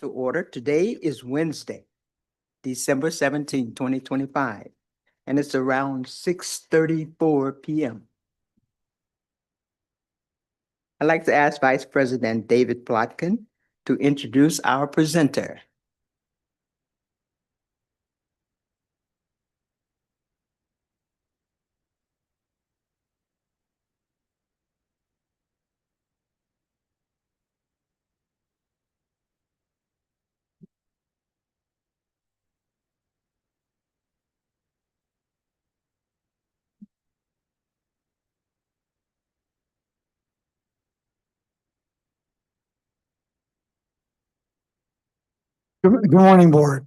to order. Today is Wednesday, December 17, 2025, and it's around 6:34 p.m. I'd like to ask Vice President David Plotkin to introduce our presenter. Good morning, Board.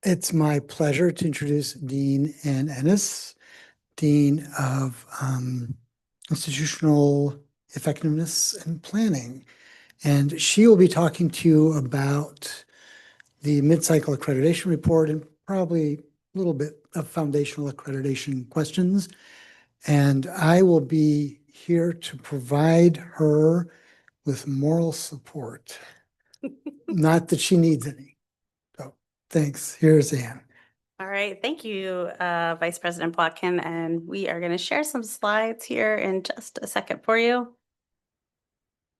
It's my pleasure to introduce Dean Ann Ennis, Dean of Institutional Effectiveness and Planning. And she will be talking to you about the mid-cycle accreditation report and probably a little bit of foundational accreditation questions. And I will be here to provide her with moral support. Not that she needs any. So thanks. Here's Ann. All right, thank you, Vice President Plotkin, and we are going to share some slides here in just a second for you.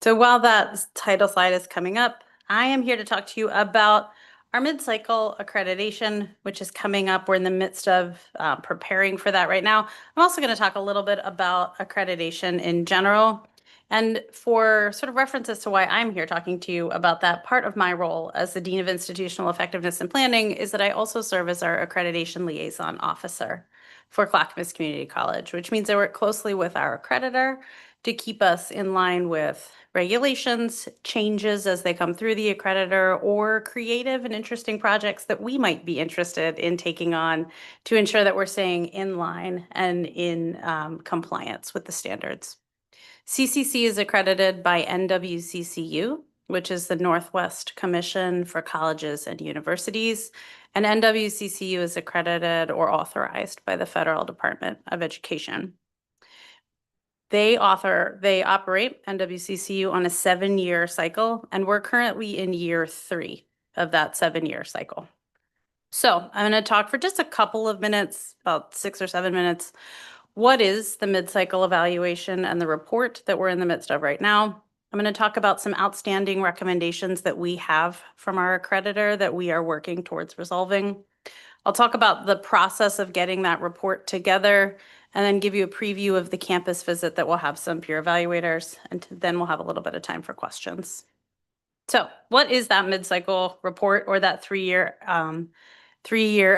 So while that title slide is coming up, I am here to talk to you about our mid-cycle accreditation, which is coming up. We're in the midst of preparing for that right now. I'm also going to talk a little bit about accreditation in general. And for sort of references to why I'm here talking to you about that, part of my role as the Dean of Institutional Effectiveness and Planning is that I also serve as our accreditation liaison officer for Clackamas Community College, which means I work closely with our accreditor to keep us in line with regulations, changes as they come through the accreditor, or creative and interesting projects that we might be interested in taking on to ensure that we're staying in line and in compliance with the standards. CCC is accredited by NWCCU, which is the Northwest Commission for Colleges and Universities, and NWCCU is accredited or authorized by the Federal Department of Education. They operate NWCCU on a 7-year cycle, and we're currently in year 3 of that 7-year cycle. So I'm going to talk for just a couple of minutes, about 6 or 7 minutes. What is the mid-cycle evaluation and the report that we're in the midst of right now? I'm going to talk about some outstanding recommendations that we have from our accreditor that we are working towards resolving. I'll talk about the process of getting that report together and then give you a preview of the campus visit that will have some peer evaluators, and then we'll have a little bit of time for questions. So what is that mid-cycle report or that 3-year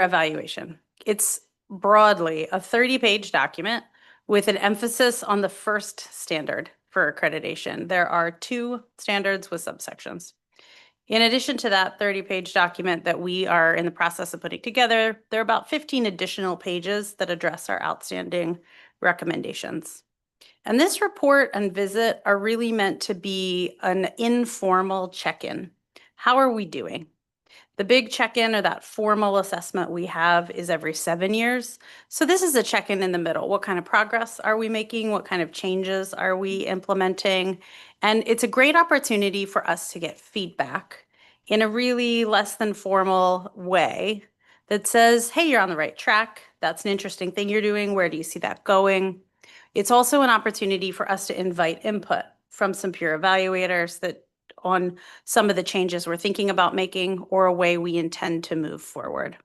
evaluation? It's broadly a 30-page document with an emphasis on the first standard for accreditation. There are 2 standards with subsections. In addition to that 30-page document that we are in the process of putting together, there are about 15 additional pages that address our outstanding recommendations. And this report and visit are really meant to be an informal check-in. How are we doing? The big check-in or that formal assessment we have is every 7 years. So this is a check-in in the middle. What kind of progress are we making? What kind of changes are we implementing? And it's a great opportunity for us to get feedback in a really less than formal way that says, hey, you're on the right track. That's an interesting thing you're doing. Where do you see that going? It's also an opportunity for us to invite input from some peer evaluators that on some of the changes we're thinking about making or a way we intend to move forward.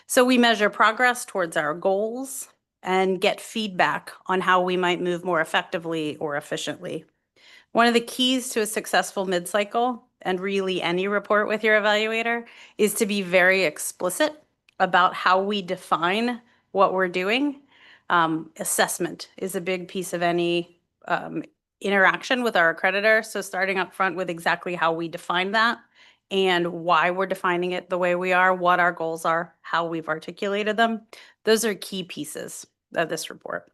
So we measure progress towards our goals and get feedback on how we might move more effectively or efficiently. One of the keys to a successful mid-cycle, and really any report with your evaluator, is to be very explicit about how we define what we're doing. Assessment is a big piece of any interaction with our accreditor. So starting up front with exactly how we define that and why we're defining it the way we are, what our goals are, how we've articulated them. Those are key pieces of this report.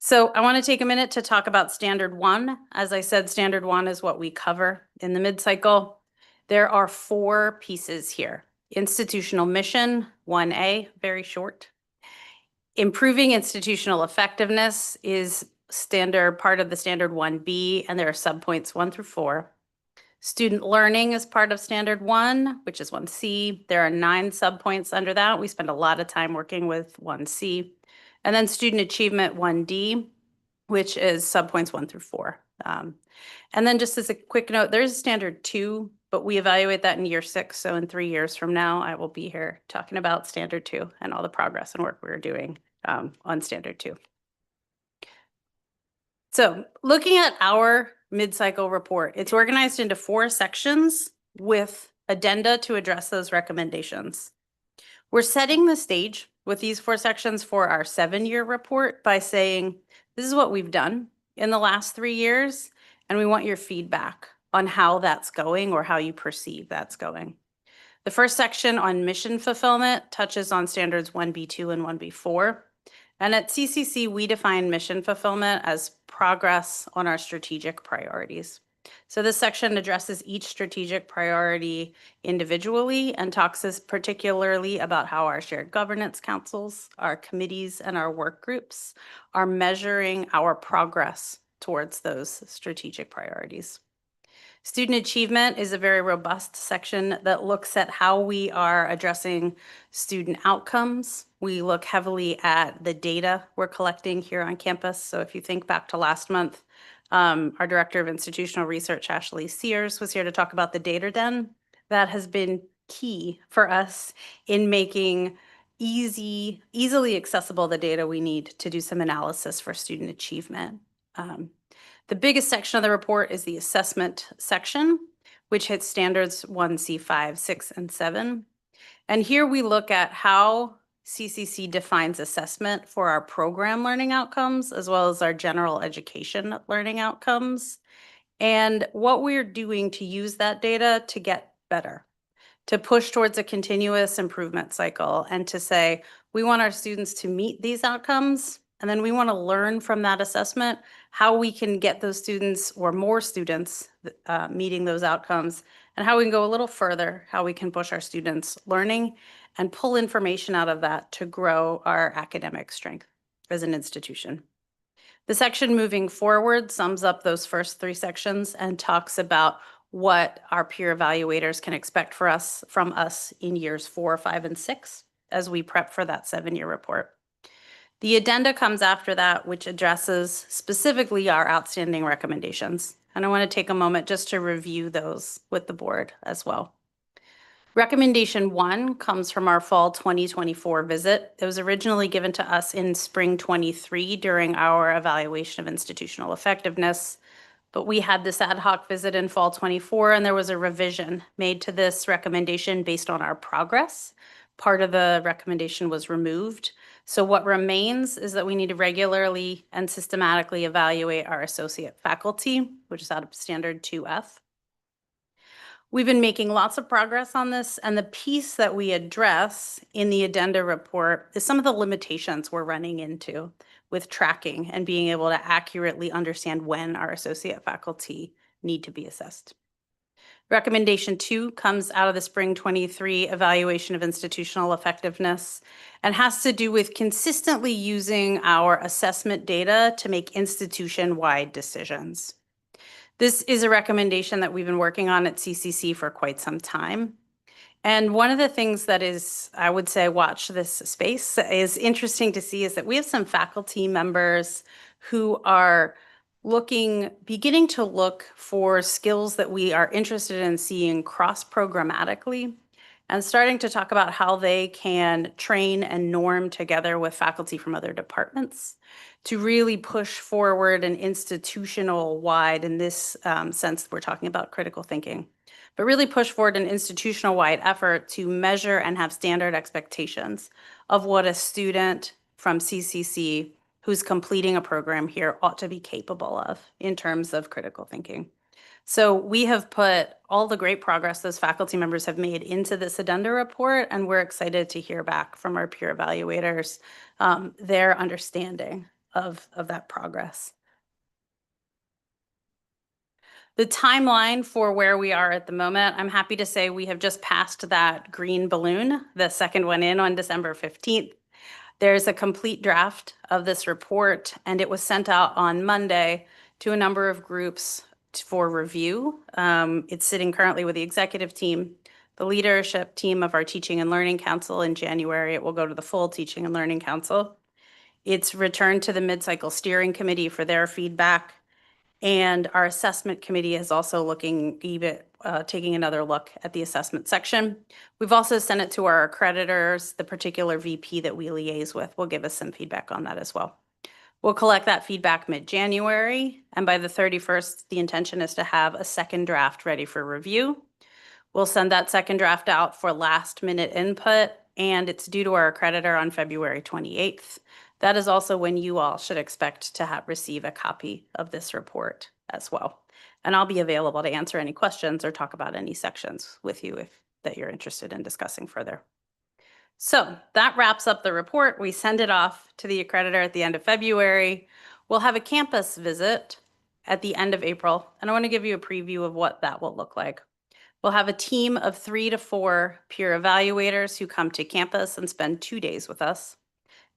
So I want to take a minute to talk about Standard 1. As I said, Standard 1 is what we cover in the mid-cycle. There are 4 pieces here. Institutional mission, 1A, very short. Improving institutional effectiveness is part of the Standard 1B, and there are subpoints 1 through 4. Student learning is part of standard 1, which is 1C. There are 9 subpoints under that. We spend a lot of time working with 1C. And then student achievement 1D, which is subpoints 1 through 4. And then just as a quick note, there's a standard 2, but we evaluate that in year 6. So in 3 years from now, I will be here talking about standard 2 and all the progress and work we're doing on standard 2. So looking at our mid-cycle report, it's organized into 4 sections with addenda to address those recommendations. We're setting the stage with these 4 sections for our 7-year report by saying, this is what we've done in the last 3 years, and we want your feedback on how that's going or how you perceive that's going. The first section on mission fulfillment touches on standards 1B2 and 1B4. And at CCC, we define mission fulfillment as progress on our strategic priorities. So this section addresses each strategic priority individually and talks particularly about how our shared governance councils, our committees, and our work groups are measuring our progress towards those strategic priorities. Student achievement is a very robust section that looks at how we are addressing student outcomes. We look heavily at the data we're collecting here on campus. So if you think back to last month, our Director of Institutional Research, Ashley Sears, was here to talk about the data den. That has been key for us in making easily accessible the data we need to do some analysis for student achievement. The biggest section of the report is the assessment section, which hits standards 1C5, 6, and 7. And here we look at how CCC defines assessment for our program learning outcomes, as well as our general education learning outcomes, and what we're doing to use that data to get better, to push towards a continuous improvement cycle, and to say, we want our students to meet these outcomes, and then we want to learn from that assessment how we can get those students or more students meeting those outcomes, and how we can go a little further, how we can push our students' learning and pull information out of that to grow our academic strength as an institution. The section moving forward sums up those first 3 sections and talks about what our peer evaluators can expect from us in years 4, 5, and 6 as we prep for that 7-year report. The addenda comes after that, which addresses specifically our outstanding recommendations. And I want to take a moment just to review those with the board as well. Recommendation 1 comes from our fall 2024 visit. It was originally given to us in spring 23 during our evaluation of institutional effectiveness. But we had this ad hoc visit in fall 24, and there was a revision made to this recommendation based on our progress. Part of the recommendation was removed. So what remains is that we need to regularly and systematically evaluate our associate faculty, which is out of standard 2F. We've been making lots of progress on this, and the piece that we address in the addenda report is some of the limitations we're running into with tracking and being able to accurately understand when our associate faculty need to be assessed. Recommendation 2 comes out of the spring 23 evaluation of institutional effectiveness and has to do with consistently using our assessment data to make institution-wide decisions. This is a recommendation that we've been working on at CCC for quite some time. And one of the things that is, I would say, watch this space, is interesting to see is that we have some faculty members who are beginning to look for skills that we are interested in seeing cross-programmatically, and starting to talk about how they can train and norm together with faculty from other departments to really push forward an institutional-wide, in this sense, we're talking about critical thinking, but really push forward an institutional-wide effort to measure and have standard expectations of what a student from CCC who's completing a program here ought to be capable of in terms of critical thinking. So we have put all the great progress those faculty members have made into this addenda report, and we're excited to hear back from our peer evaluators, their understanding of that progress. The timeline for where we are at the moment, I'm happy to say we have just passed that green balloon, the second one in on December 15th. There's a complete draft of this report, and it was sent out on Monday to a number of groups for review. It's sitting currently with the executive team, the leadership team of our Teaching and Learning Council. In January, it will go to the full Teaching and Learning Council. It's returned to the mid-cycle steering committee for their feedback. And our assessment committee is also taking another look at the assessment section. We've also sent it to our accreditors. The particular VP that we liaise with will give us some feedback on that as well. We'll collect that feedback mid-January, and by the 31st, the intention is to have a second draft ready for review. We'll send that second draft out for last-minute input, and it's due to our accreditor on February 28th. That is also when you all should expect to receive a copy of this report as well. And I'll be available to answer any questions or talk about any sections with you that you're interested in discussing further. So that wraps up the report. We send it off to the accreditor at the end of February. We'll have a campus visit at the end of April, and I want to give you a preview of what that will look like. We'll have a team of 3 to 4 peer evaluators who come to campus and spend 2 days with us.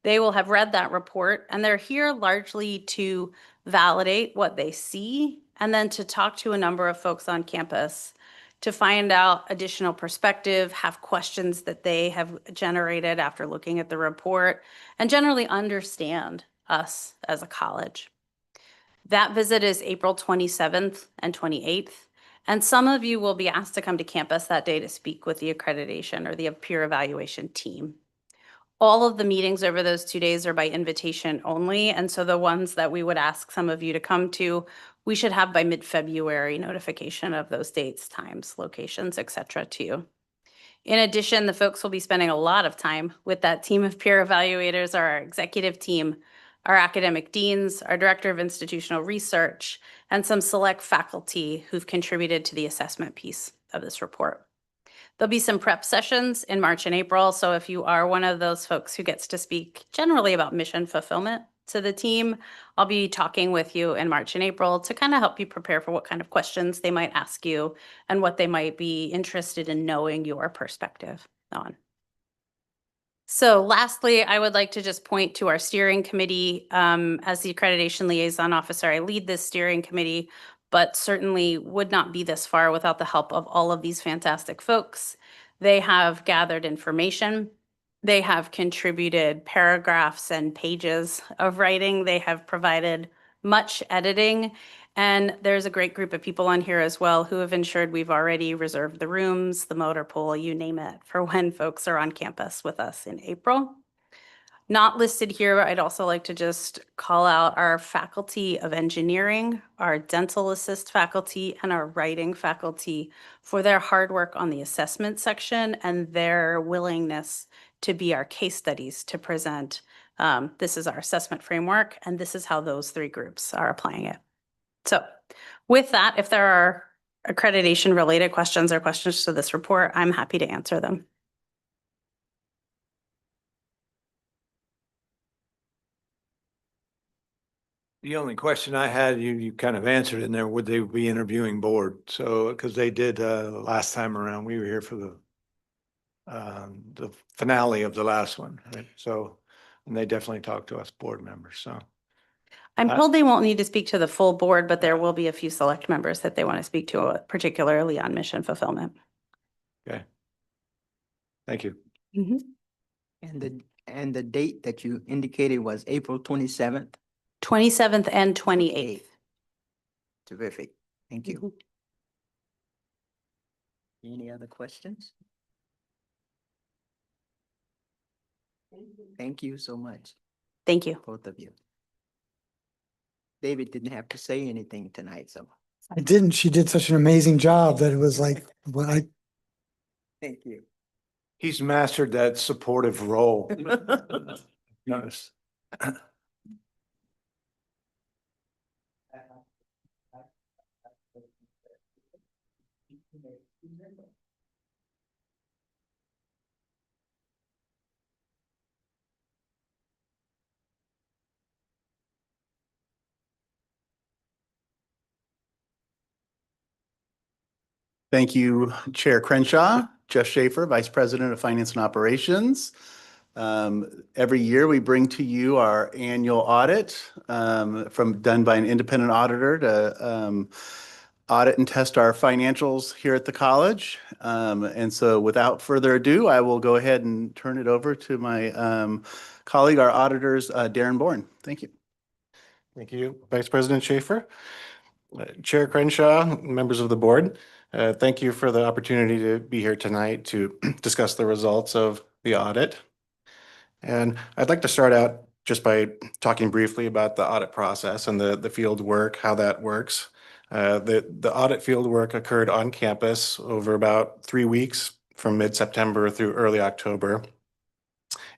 They will have read that report, and they're here largely to validate what they see and then to talk to a number of folks on campus to find out additional perspective, have questions that they have generated after looking at the report, and generally understand us as a college. That visit is April 27th and 28th, and some of you will be asked to come to campus that day to speak with the accreditation or the peer evaluation team. All of the meetings over those 2 days are by invitation only, and so the ones that we would ask some of you to come to, we should have by mid-February notification of those dates, times, locations, etc. to you. In addition, the folks will be spending a lot of time with that team of peer evaluators, our executive team, our academic deans, our director of institutional research, and some select faculty who've contributed to the assessment piece of this report. There'll be some prep sessions in March and April, so if you are one of those folks who gets to speak generally about mission fulfillment to the team, I'll be talking with you in March and April to kind of help you prepare for what kind of questions they might ask you and what they might be interested in knowing your perspective on. So lastly, I would like to just point to our steering committee. As the accreditation liaison officer, I lead this steering committee, but certainly would not be this far without the help of all of these fantastic folks. They have gathered information. They have contributed paragraphs and pages of writing. They have provided much editing. And there's a great group of people on here as well who have ensured we've already reserved the rooms, the motor pool, you name it, for when folks are on campus with us in April. Not listed here, I'd also like to just call out our faculty of engineering, our dental assist faculty, and our writing faculty for their hard work on the assessment section and their willingness to be our case studies to present. This is our assessment framework, and this is how those 3 groups are applying it. So with that, if there are accreditation related questions or questions to this report, I'm happy to answer them. The only question I had, you kind of answered in there, would they be interviewing board? So, because they did last time around, we were here for the finale of the last one, right? So, and they definitely talked to us board members, so. I'm told they won't need to speak to the full board, but there will be a few select members that they want to speak to, particularly on mission fulfillment. Okay. Thank you. Mhm. And the date that you indicated was April 27th. 27th and 28th. Terrific. Thank you. Mhm. Any other questions? Thank you so much, Thank you. both of you. David didn't have to say anything tonight, so I didn't. She did such an amazing job that it was like, what I, thank you. He's mastered that supportive role. Notice. Thank you, Chair Crenshaw. Jeff Schaefer, Vice President of Finance and Operations. Every year we bring to you our annual audit done by an independent auditor to audit and test our financials here at the college. And so without further ado, I will go ahead and turn it over to my colleague, our auditors, Darren Bourne. Thank you. Thank you, Vice President Schaefer. Chair Crenshaw, members of the board, thank you for the opportunity to be here tonight to discuss the results of the audit. And I'd like to start out just by talking briefly about the audit process and the field work, how that works. The audit field work occurred on campus over about 3 weeks from mid-September through early October.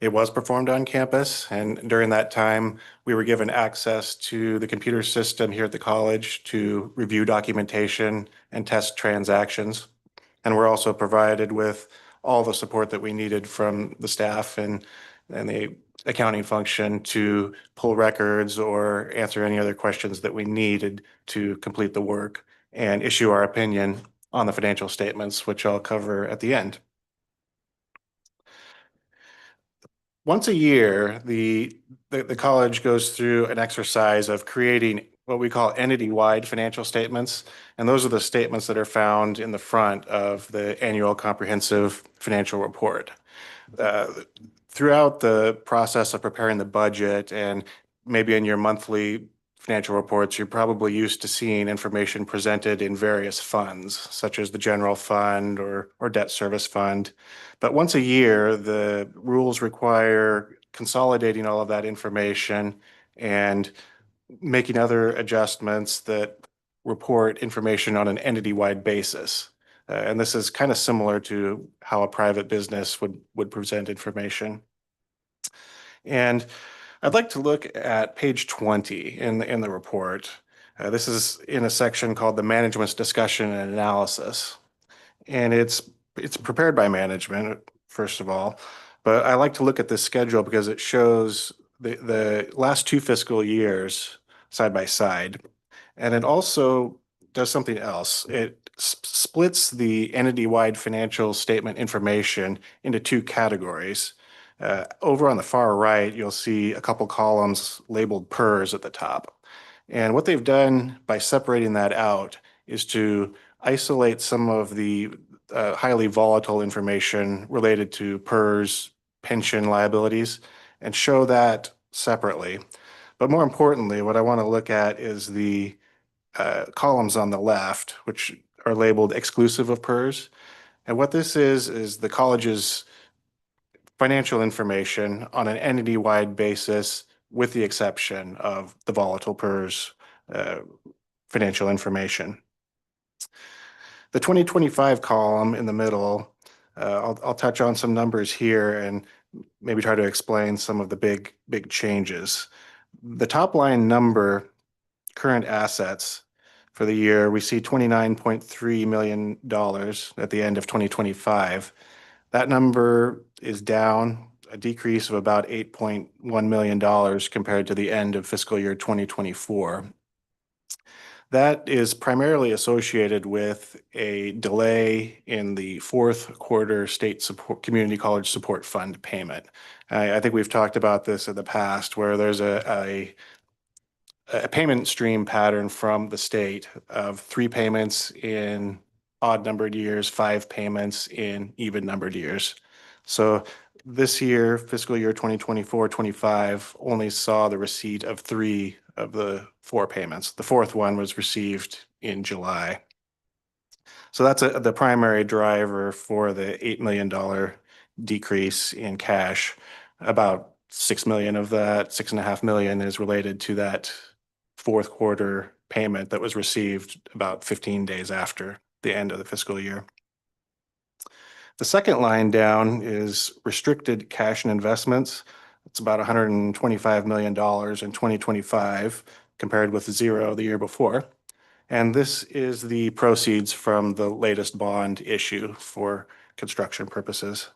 It was performed on campus, and during that time, we were given access to the computer system here at the college to review documentation and test transactions. And we're also provided with all the support that we needed from the staff and the accounting function to pull records or answer any other questions that we needed to complete the work and issue our opinion on the financial statements, which I'll cover at the end. Once a year, the college goes through an exercise of creating what we call entity-wide financial statements. And those are the statements that are found in the front of the annual comprehensive financial report. Throughout the process of preparing the budget and maybe in your monthly financial reports, you're probably used to seeing information presented in various funds, such as the general fund or debt service fund. But once a year, the rules require consolidating all of that information and making other adjustments that report information on an entity-wide basis. And this is kind of similar to how a private business would present information. And I'd like to look at page 20 in the report. This is in a section called the Management's Discussion and Analysis. And it's prepared by management, first of all. But I like to look at this schedule because it shows the last 2 fiscal years side by side. And it also does something else. It splits the entity-wide financial statement information into 2 categories. Over on the far right, you'll see a couple columns labeled PERS at the top. And what they've done by separating that out is to isolate some of the highly volatile information related to PERS pension liabilities and show that separately. But more importantly, what I want to look at is the columns on the left, which are labeled exclusive of PERS. And what this is the college's financial information on an entity-wide basis, with the exception of the volatile PERS financial information. The 2025 column in the middle, I'll touch on some numbers here and maybe try to explain some of the big changes. The top line number, current assets for the year, we see $29.3 million at the end of 2025. That number is down, a decrease of about $8.1 million compared to the end of fiscal year 2024. That is primarily associated with a delay in the 4th quarter state support, community college support fund payment. I think we've talked about this in the past where there's a payment stream pattern from the state of 3 payments in odd numbered years, 5 payments in even numbered years. So this year, fiscal year 2024-25, only saw the receipt of 3 of the 4 payments. The 4th one was received in July. So that's the primary driver for the $8 million decrease in cash. About 6 million of that, 6.5 million is related to that 4th quarter payment that was received about 15 days after the end of the fiscal year. The second line down is restricted cash and investments. It's about $125 million in 2025 compared with 0 the year before. And this is the proceeds from the latest bond issue for construction purposes.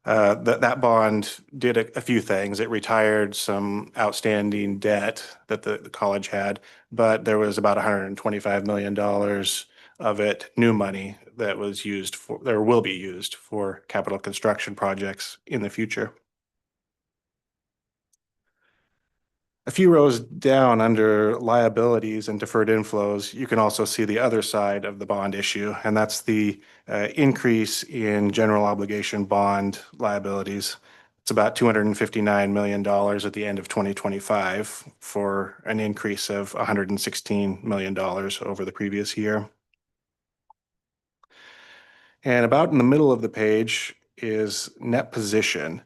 That bond did a few things. It retired some outstanding debt that the college had, but there was about $125 million of it, new money, that was used for, or will be used for capital construction projects in the future. A few rows down under liabilities and deferred inflows, you can also see the other side of the bond issue, and that's the increase in general obligation bond liabilities. It's about $259 million at the end of 2025 for an increase of $116 million over the previous year. And about in the middle of the page is net position.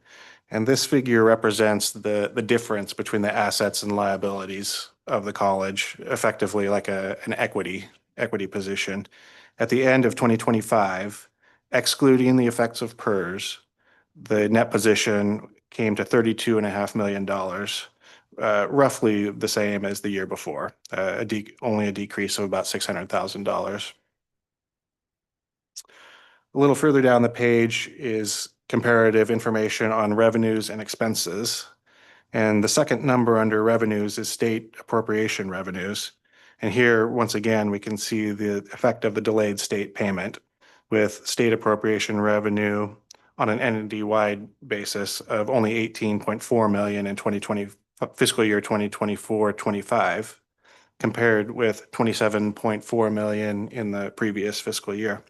And this figure represents the difference between the assets and liabilities of the college, effectively like an equity position. At the end of 2025, excluding the effects of PERS, the net position came to $32.5 million, roughly the same as the year before, only a decrease of about $600,000. A little further down the page is comparative information on revenues and expenses. And the second number under revenues is state appropriation revenues. And here, once again, we can see the effect of the delayed state payment with state appropriation revenue on an entity-wide basis of only 18.4 million in 2020 fiscal year 2024-25, compared with 27.4 million in the previous fiscal year.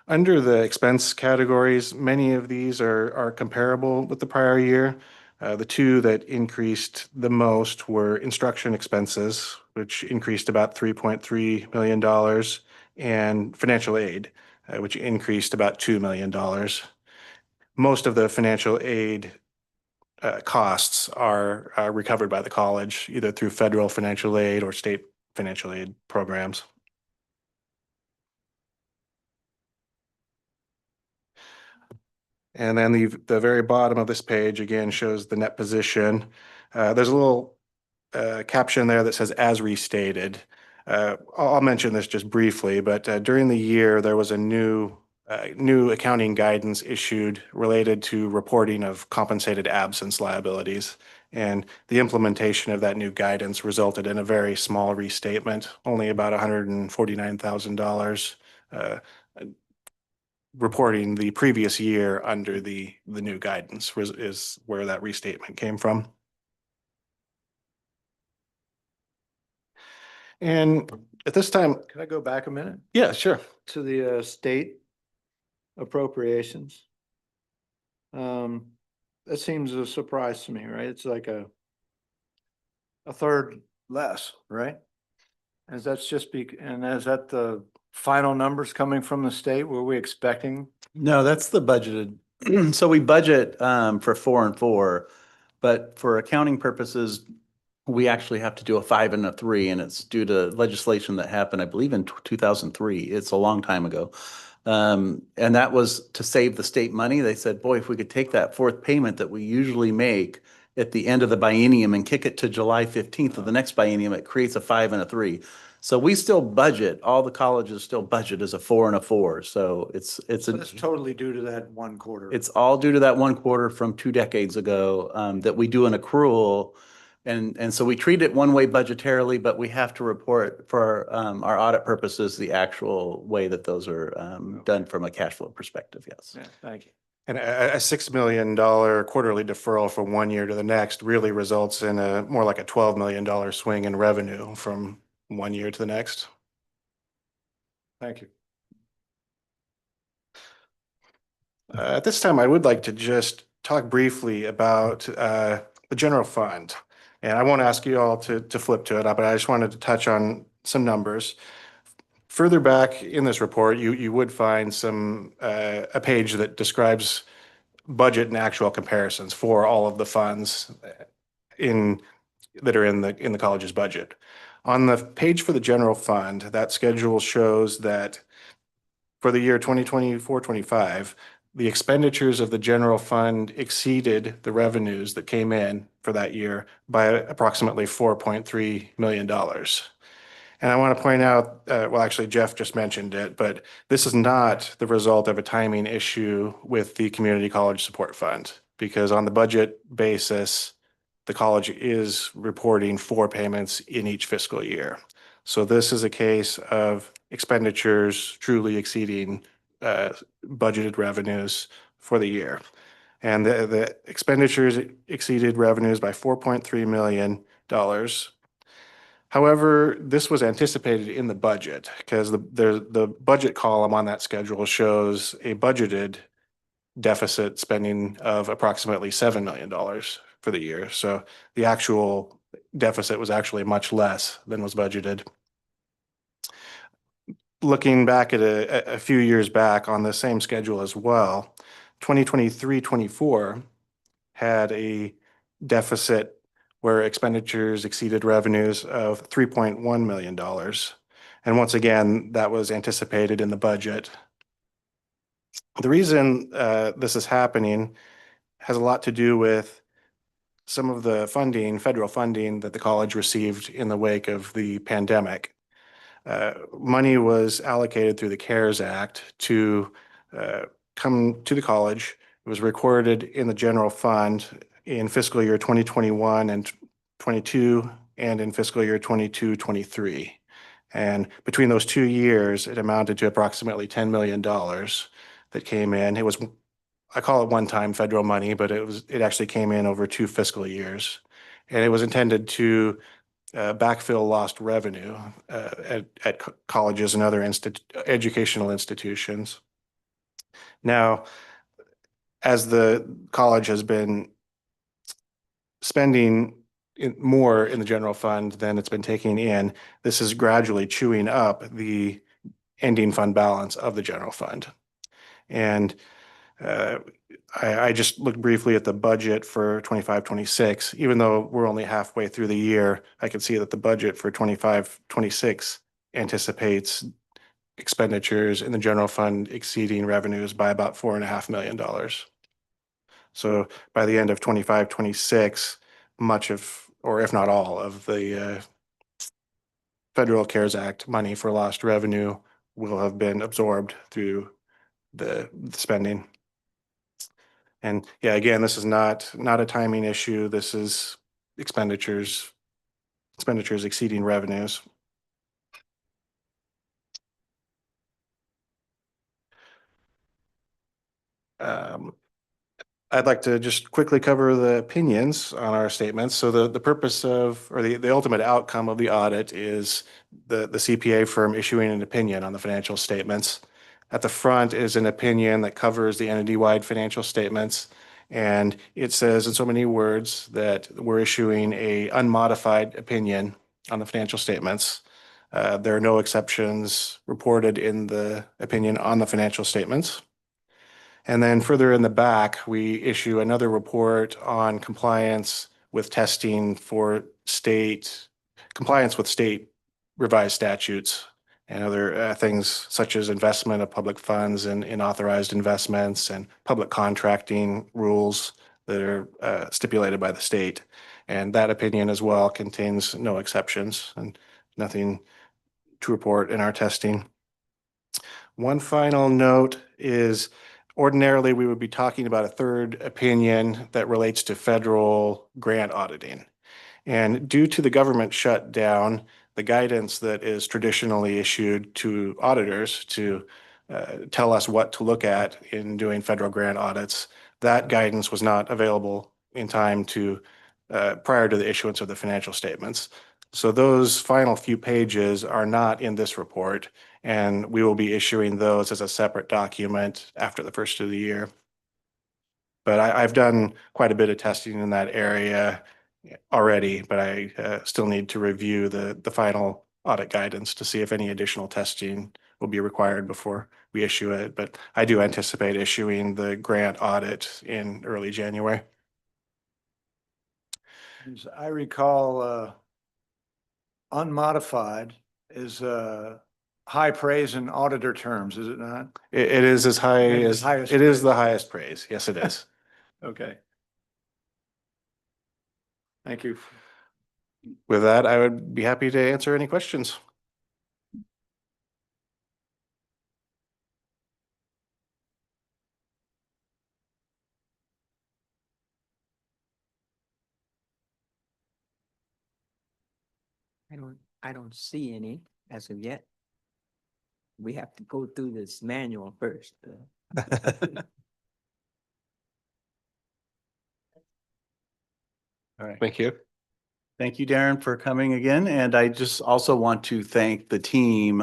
Under the expense categories, many of these are comparable with the prior year. The two that increased the most were instruction expenses, which increased about $3.3 million, and financial aid, which increased about $2 million. Most of the financial aid costs are recovered by the college, either through federal financial aid or state financial aid programs. And then the very bottom of this page again shows the net position. There's a little caption there that says as restated. I'll mention this just briefly, but during the year there was a new accounting guidance issued related to reporting of compensated absence liabilities. And the implementation of that new guidance resulted in a very small restatement, only about $149,000. Reporting the previous year under the new guidance is where that restatement came from. And at this time, Can I go back a minute yeah, sure. to the state appropriations? That seems a surprise to me, right? It's like a third less, right? Is that's just and is that the final numbers coming from the state? Were we expecting? No, that's the budgeted. So we budget for 4 and 4, but for accounting purposes, we actually have to do a 5 and a 3, and it's due to legislation that happened, I believe, in 2003. It's a long time ago. And that was to save the state money. They said, boy, if we could take that fourth payment that we usually make at the end of the biennium and kick it to July 15th of the next biennium, it creates a 5 and a 3. So we still budget, all the colleges still budget as a 4 and a 4. So it's So that's totally due to that one quarter. it's all due to that one quarter from 2 decades ago that we do an accrual. And so we treat it one way budgetarily, but we have to report for our audit purposes the actual way that those are done from a cash flow perspective, yes. Yeah, thank you. And a $6 million quarterly deferral from one year to the next really results in a more like a $12 million swing in revenue from one year to the next. Thank you. At this time, I would like to just talk briefly about the general fund. And I won't ask you all to flip to it, but I just wanted to touch on some numbers. Further back in this report, you would find a page that describes budget and actual comparisons for all of the funds that are in the college's budget. On the page for the general fund, that schedule shows that for the year 2024-25, the expenditures of the general fund exceeded the revenues that came in for that year by approximately $4.3 million. And I want to point out, well, actually, Jeff just mentioned it, but this is not the result of a timing issue with the Community College Support Fund, because on the budget basis, the college is reporting 4 payments in each fiscal year. So this is a case of expenditures truly exceeding budgeted revenues for the year. And the expenditures exceeded revenues by $4.3 million. However, this was anticipated in the budget because the budget column on that schedule shows a budgeted deficit spending of approximately $7 million for the year. So the actual deficit was actually much less than was budgeted. Looking back at a few years back on the same schedule as well, 2023-24 had a deficit where expenditures exceeded revenues of $3.1 million. And once again, that was anticipated in the budget. The reason this is happening has a lot to do with some of the funding, federal funding that the college received in the wake of the pandemic. Money was allocated through the CARES Act to come to the college. It was recorded in the general fund in fiscal year 2021 and 22 and in fiscal year 22-23. And between those 2 years, it amounted to approximately $10 million that came in. It was, I call it one-time federal money, but it actually came in over 2 fiscal years. And it was intended to backfill lost revenue at colleges and other educational institutions. Now, as the college has been spending more in the general fund than it's been taking in, this is gradually chewing up the ending fund balance of the general fund. And I just looked briefly at the budget for 25-26. Even though we're only halfway through the year, I can see that the budget for 25-26 anticipates expenditures in the general fund exceeding revenues by about $4.5 million. So by the end of 25-26, much of, or if not all of the Federal CARES Act money for lost revenue will have been absorbed through the spending. And yeah, again, this is not a timing issue. This is expenditures exceeding revenues. I'd like to just quickly cover the opinions on our statements. So the purpose of, or the ultimate outcome of the audit is the CPA firm issuing an opinion on the financial statements. At the front is an opinion that covers the entity-wide financial statements. And it says in so many words that we're issuing a unmodified opinion on the financial statements. There are no exceptions reported in the opinion on the financial statements. And then further in the back, we issue another report on compliance with testing for compliance with state revised statutes and other things such as investment of public funds in authorized investments and public contracting rules that are stipulated by the state. And that opinion as well contains no exceptions and nothing to report in our testing. One final note is ordinarily we would be talking about a third opinion that relates to federal grant auditing. And due to the government shutdown, the guidance that is traditionally issued to auditors to tell us what to look at in doing federal grant audits, that guidance was not available in time to prior to the issuance of the financial statements. So those final few pages are not in this report, and we will be issuing those as a separate document after the first of the year. But I've done quite a bit of testing in that area already, but I still need to review the final audit guidance to see if any additional testing will be required before we issue it. But I do anticipate issuing the grant audit in early January. As I recall, unmodified is high praise in auditor terms, is it not? It is as high And the as, highest it is praise. the highest praise. Yes, it is. Okay. Thank you. With that, I would be happy to answer any questions. I don't see any as of yet. We have to go through this manual first. All right. Thank you. Thank you, Darren, for coming again. And I just also want to thank the team,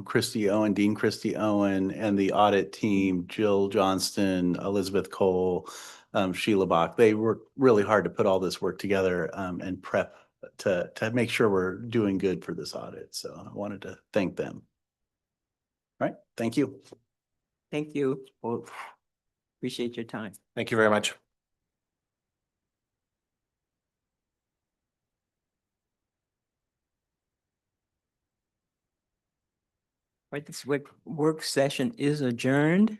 Christy Owen, Dean Christy Owen, and the audit team, Jill Johnston, Elizabeth Cole, Sheila Bach. They worked really hard to put all this work together and prep to make sure we're doing good for this audit. So I wanted to thank them. All right, thank you. Thank you. Well, appreciate your time. Thank you very much. Right, this work session is adjourned.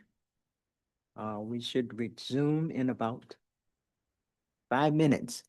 We should resume in about 5 minutes.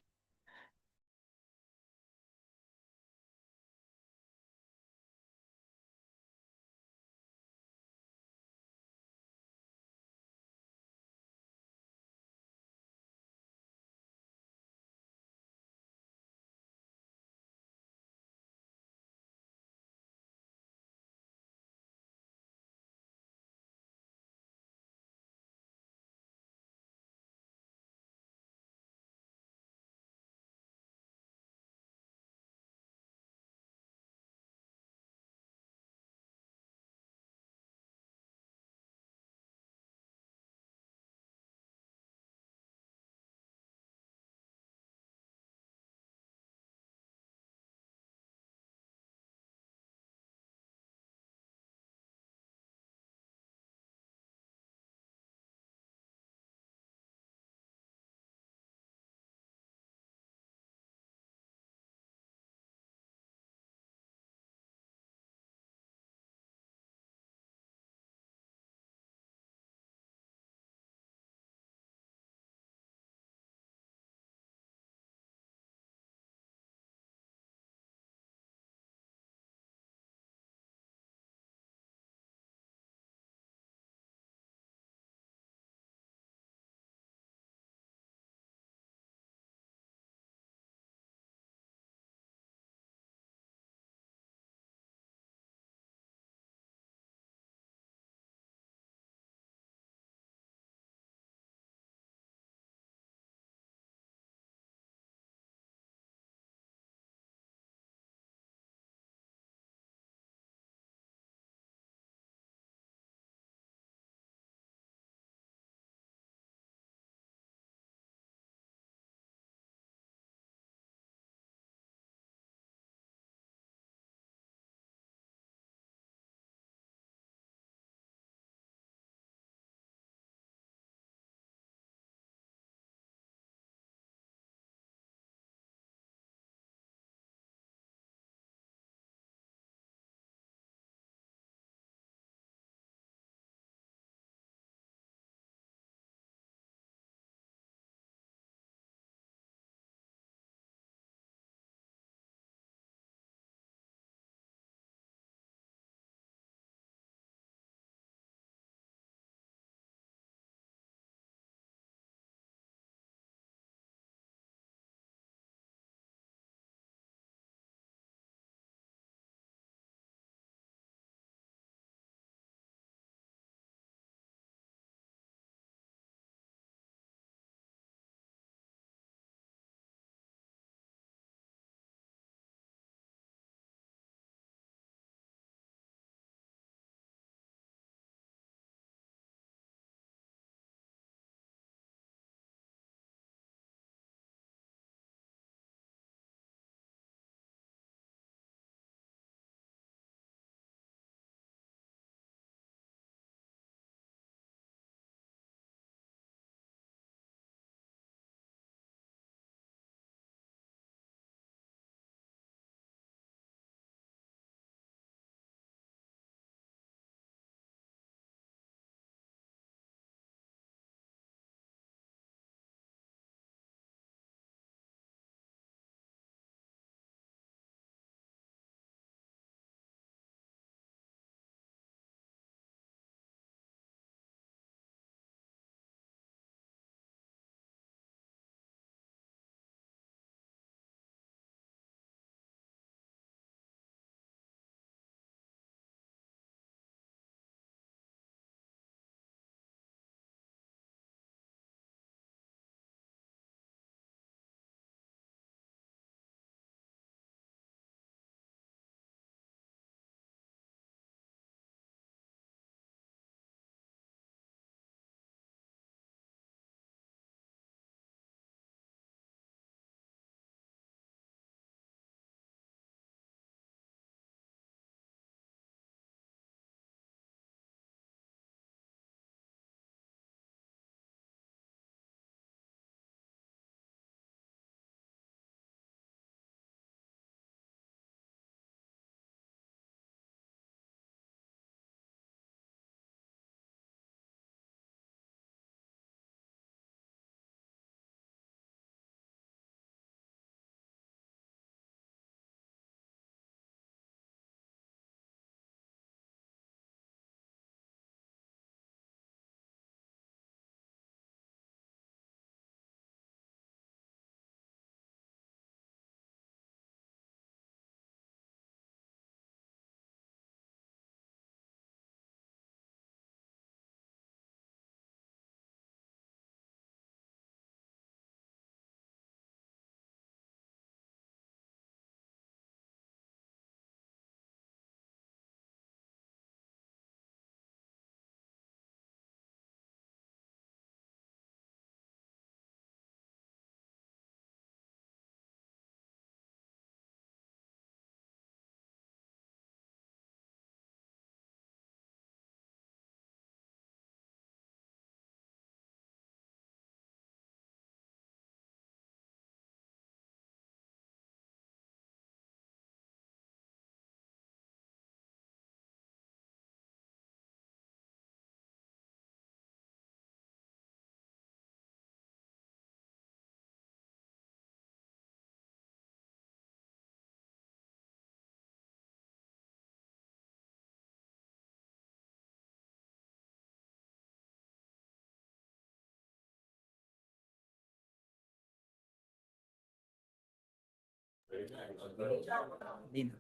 Nina.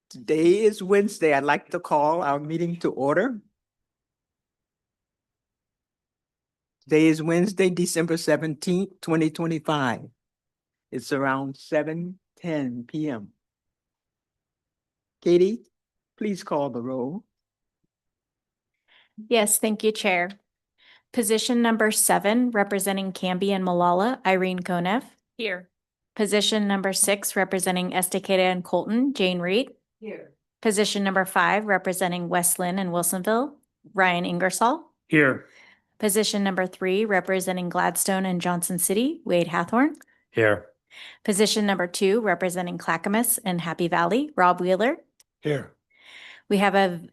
Today is Wednesday. I'd like to call our meeting to order. Today is Wednesday, December 17th, 2025. It's around 7:10 p.m. Katie, please call the roll. Yes, thank you, Chair. Position number 7, representing Canby and Malala, Irene Konev. Here. Position number 6, representing Estacada and Colton, Jane Reed. Here. Position number 5, representing West Lynn and Wilsonville, Ryan Ingersoll. Here. Position number 3, representing Gladstone and Johnson City, Wade Hathorn. Here. Position number 2, representing Clackamas and Happy Valley, Rob Wheeler. Here. We have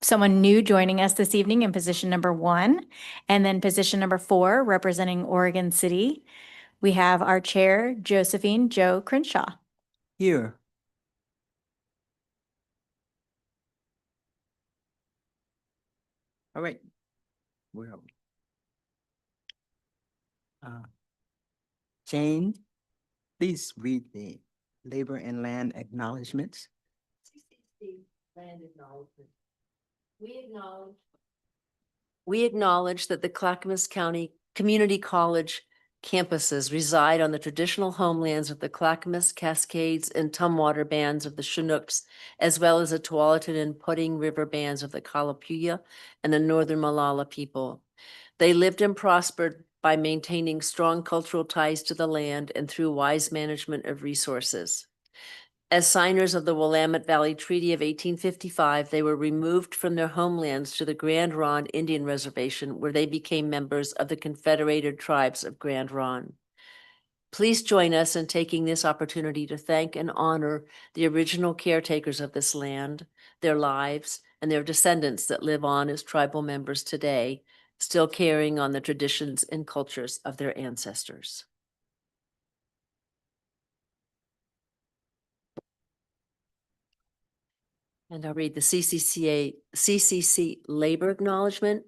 someone new joining us this evening in position number 1. And then position number 4, representing Oregon City, we have our chair, Josephine Jo Crenshaw. Here. All right. Where are we? Jane, please read the labor and land acknowledgements. CCC land acknowledgement. We acknowledge that the Clackamas County Community College campuses reside on the traditional homelands of the Clackamas, Cascades, and Tumwater bands of the Chinooks, as well as the Tualatin and Pudding River bands of the Kalapuya and the Northern Malala people. They lived and prospered by maintaining strong cultural ties to the land and through wise management of resources. As signers of the Willamette Valley Treaty of 1855, they were removed from their homelands to the Grand Ronde Indian Reservation, where they became members of the Confederated Tribes of Grand Ronde. Please join us in taking this opportunity to thank and honor the original caretakers of this land, their lives, and their descendants that live on as tribal members today, still carrying on the traditions and cultures of their ancestors. And I'll read the CCC labor acknowledgement.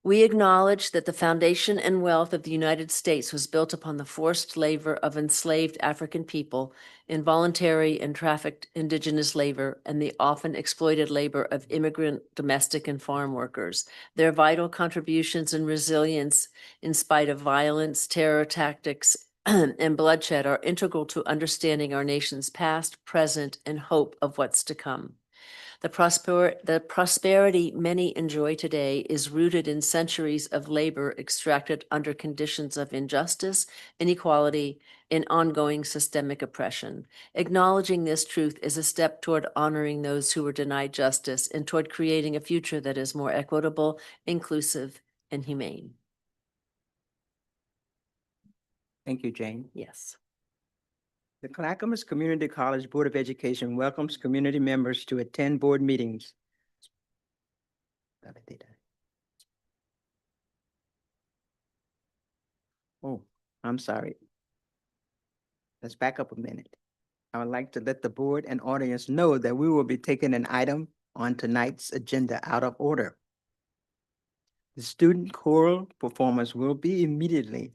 We acknowledge that the foundation and wealth of the United States was built upon the forced labor of enslaved African people, involuntary and trafficked indigenous labor, and the often exploited labor of immigrant, domestic, and farm workers. Their vital contributions and resilience in spite of violence, terror tactics, and bloodshed are integral to understanding our nation's past, present, and hope of what's to come. The prosperity many enjoy today is rooted in centuries of labor extracted under conditions of injustice, inequality, and ongoing systemic oppression. Acknowledging this truth is a step toward honoring those who were denied justice and toward creating a future that is more equitable, inclusive, and humane. Thank you, Jane. Yes. The Clackamas Community College Board of Education welcomes community members to attend board meetings. Oh, I'm sorry. Let's back up a minute. I would like to let the board and audience know that we will be taking an item on tonight's agenda out of order. The student choral performance will be immediately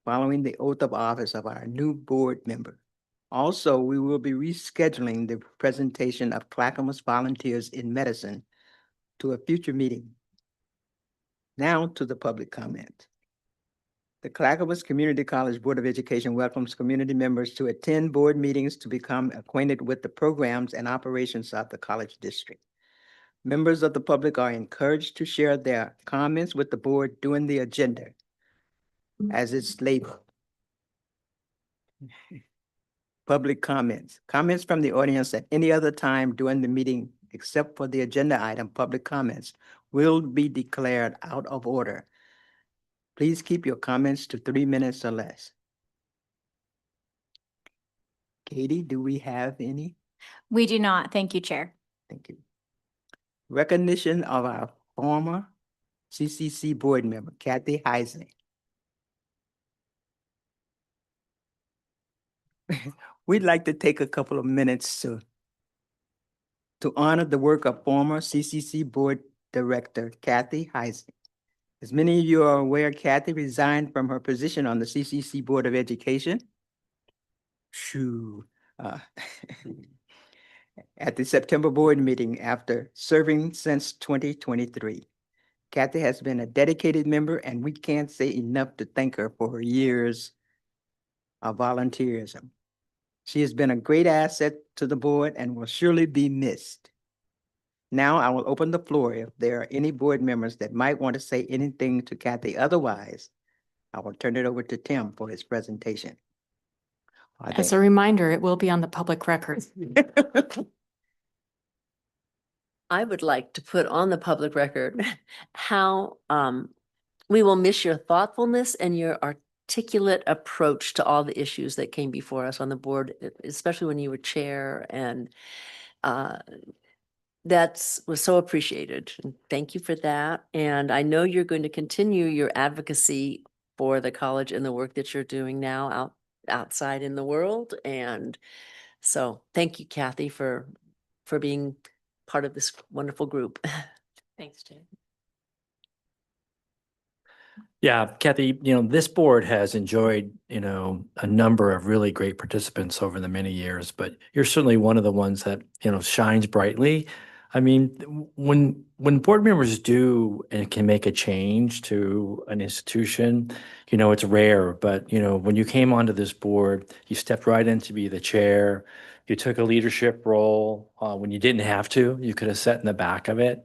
following the oath of office of our new board member. Also, we will be rescheduling the presentation of Clackamas Volunteers in Medicine to a future meeting. Now to the public comment. The Clackamas Community College Board of Education welcomes community members to attend board meetings to become acquainted with the programs and operations of the college district. Members of the public are encouraged to share their comments with the board during the agenda as it's labeled. Public comments. Comments from the audience at any other time during the meeting, except for the agenda item, public comments, will be declared out of order. Please keep your comments to 3 minutes or less. Katie, do we have any? We do not. Thank you, Chair. Thank you. Recognition of our former CCC board member, Kathy Heising. We'd like to take a couple of minutes to honor the work of former CCC board director, Kathy Heising. As many of you are aware, Kathy resigned from her position on the CCC Board of Education. Shoo. At the September board meeting after serving since 2023. Kathy has been a dedicated member, and we can't say enough to thank her for her years of volunteerism. She has been a great asset to the board and will surely be missed. Now I will open the floor if there are any board members that might want to say anything to Kathy. Otherwise, I will turn it over to Tim for his presentation. As a reminder, it will be on the public record. I would like to put on the public record how we will miss your thoughtfulness and your articulate approach to all the issues that came before us on the board, especially when you were chair, and that was so appreciated. And thank you for that. And I know you're going to continue your advocacy for the college and the work that you're doing now outside in the world. And so thank you, Kathy, for being part of this wonderful group. Thanks, Jane. Yeah, Kathy, this board has enjoyed, a number of really great participants over the many years, but you're certainly one of the ones that, shines brightly. I mean, when board members do and can make a change to an institution, it's rare, but, when you came onto this board, you stepped right in to be the chair. You took a leadership role when you didn't have to. You could have sat in the back of it,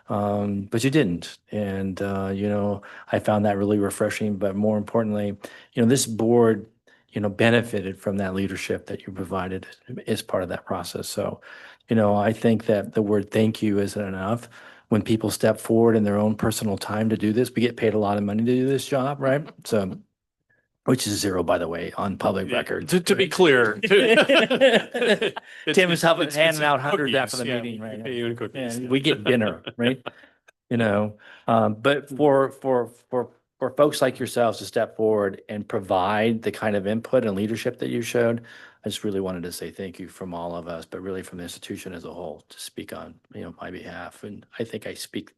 but you didn't. And, I found that really refreshing. But more importantly, this board, benefited from that leadership that you provided as part of that process. So, I think that the word thank you isn't enough. When people step forward in their own personal time to do this, we get paid a lot of money to do this job, right? So, which is zero, by the way, on public record. To be clear. Tim is helping handing out hundreds after the meeting, right? And we get dinner, right? But for folks like yourselves to step forward and provide the kind of input and leadership that you showed, I just really wanted to say thank you from all of us, but really from the institution as a whole, to speak on, my behalf. And I think I speak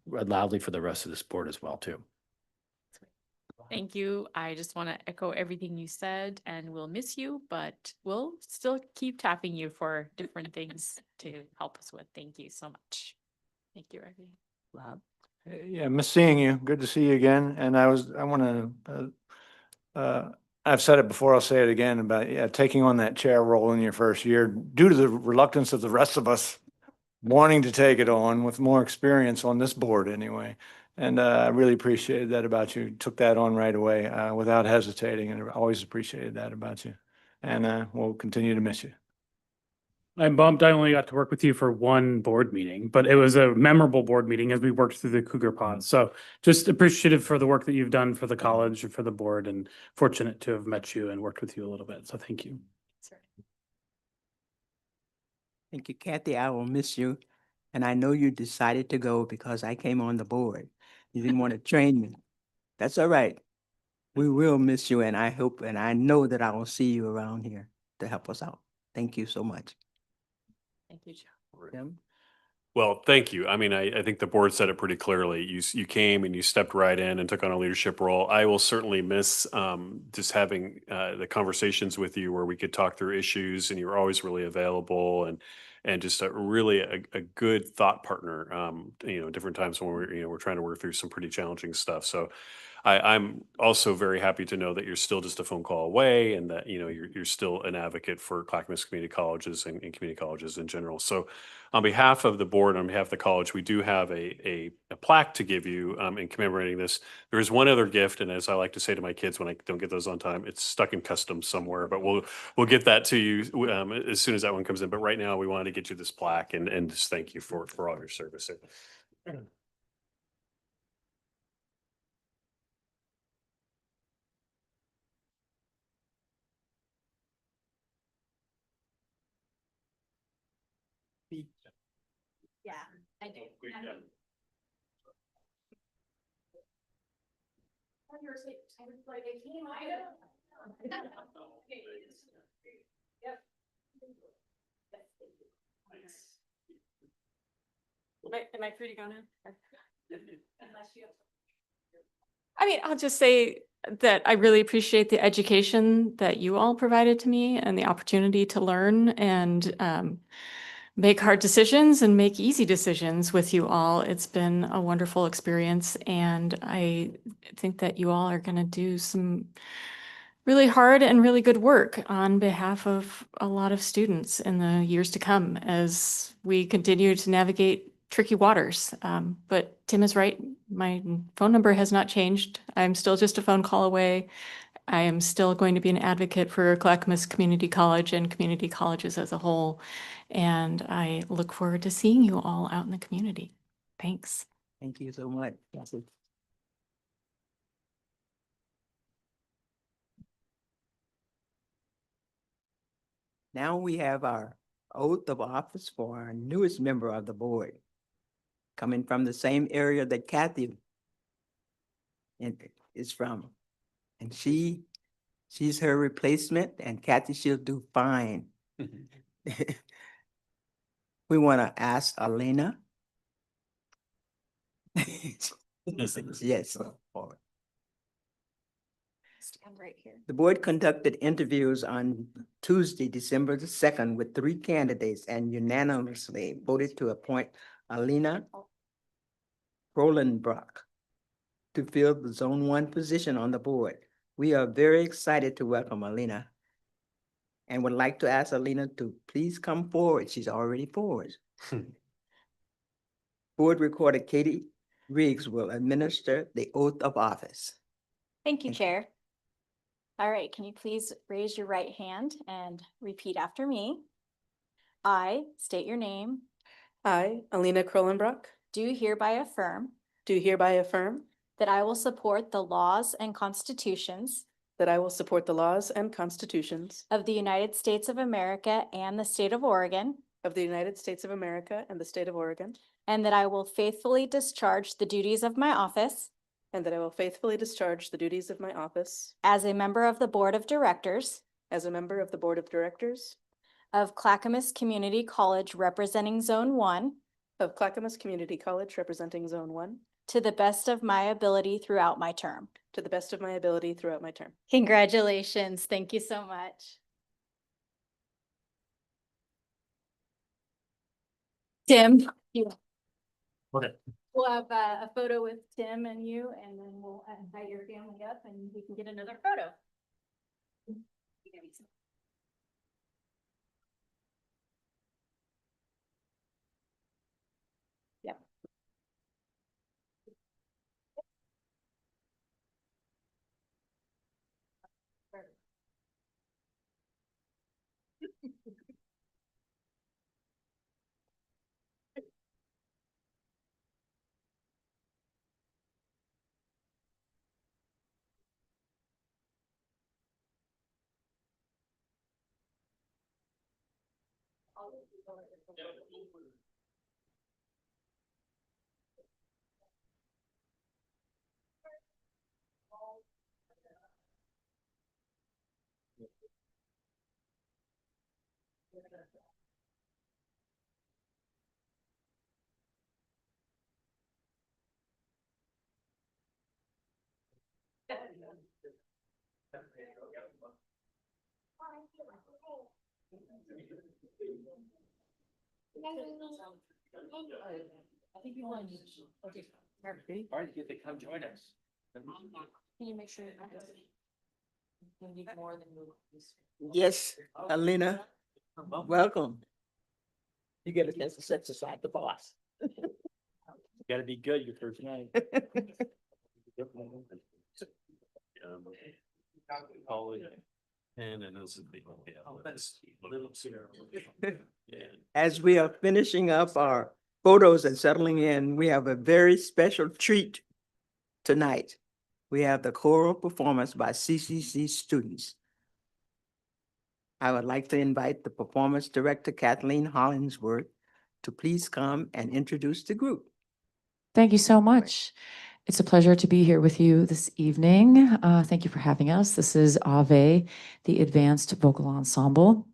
loudly for the rest of this board as well, too. Thank you. I just want to echo everything you said, and we'll miss you, but we'll still keep tapping you for different things to help us with. Thank you so much. Thank you, Ivy. Rob? Yeah, miss seeing you. Good to see you again. And I want to, I've said it before, I'll say it again about, taking on that chair role in your first year due to the reluctance of the rest of us wanting to take it on with more experience on this board anyway. And I really appreciated that about you. Took that on right away without hesitating, and I always appreciated that about you. And we'll continue to miss you. I'm bummed I only got to work with you for one board meeting, but it was a memorable board meeting as we worked through the Cougar Pond. So just appreciative for the work that you've done for the college and for the board, and fortunate to have met you and worked with you a little bit. So thank you. Thank you, Kathy. I will miss you. And I know you decided to go because I came on the board. You didn't want to train me. That's all right. We will miss you, and I hope and I know that I will see you around here to help us out. Thank you so much. Thank you, Joe. Tim? Well, thank you. I mean, I think the board said it pretty clearly. You came and you stepped right in and took on a leadership role. I will certainly miss just having the conversations with you where we could talk through issues, and you were always really available and just really a good thought partner. Different times when we're trying to work through some pretty challenging stuff. So I'm also very happy to know that you're still just a phone call away, and that you're still an advocate for Clackamas community colleges and community colleges in general. So on behalf of the board, on behalf of the college, we do have a plaque to give you in commemorating this. There is one other gift, and as I like to say to my kids when I don't get those on time, it's stuck in customs somewhere, but we'll get that to you as soon as that one comes in. But right now, we wanted to get you this plaque and just thank you for all your service. Yeah, Am I free to go now? I mean, I'll just say that I really appreciate the education that you all provided to me and the opportunity to learn and make hard decisions and make easy decisions with you all. It's been a wonderful experience, and I think that you all are going to do some really hard and really good work on behalf of a lot of students in the years to come as we continue to navigate tricky waters. But Tim is right. My phone number has not changed. I'm still just a phone call away. I am still going to be an advocate for Clackamas Community College and community colleges as a whole. And I look forward to seeing you all out in the community. Thanks. Thank you so much. Cassie. Now we have our oath of office for our newest member of the board, coming from the same area that Kathy is from. And she's her replacement, and Kathy, she'll do fine. We want to ask Elena. Yes. forward. Stand right here. The board conducted interviews on Tuesday, December the 2nd, with 3 candidates and unanimously voted to appoint Alina Rolenbrock to fill the Zone 1 position on the board. We are very excited to welcome Alina and would like to ask Alina to please come forward. She's already forward. Board Recorder Katie Riggs will administer the oath of office. Thank you, Thank you. Chair. All right, can you please raise your right hand and repeat after me? I state your name, I, Alina Krolenbrock, do hereby affirm do hereby affirm that I will support the laws and constitutions that I will support the laws and constitutions of the United States of America and the state of Oregon, of the United States of America and the state of Oregon, and that I will faithfully discharge the duties of my office and that I will faithfully discharge the duties of my office as a member of the Board of Directors as a member of the Board of Directors of Clackamas Community College representing Zone 1 of Clackamas Community College representing Zone 1 to the best of my ability throughout my term. to the best of my ability throughout my term. Congratulations. Thank you so much. Tim. Okay. We'll have a photo with Tim and you, and then we'll invite your family up and we can get another photo. Yep. I think you want to. Okay. All right, get to come join us. Can you make sure you're not? You need more than movies. Yes, Alina, welcome. You get a chance to sit beside the boss. Gotta be good your first night. And then this is the. As we are finishing up our photos and settling in, we have a very special treat tonight. We have the choral performance by CCC students. I would like to invite the performance director, Kathleen Hollingsworth, to please come and introduce the group. Thank you so much. It's a pleasure to be here with you this evening. Thank you for having us. This is Ave, the Advanced Vocal Ensemble.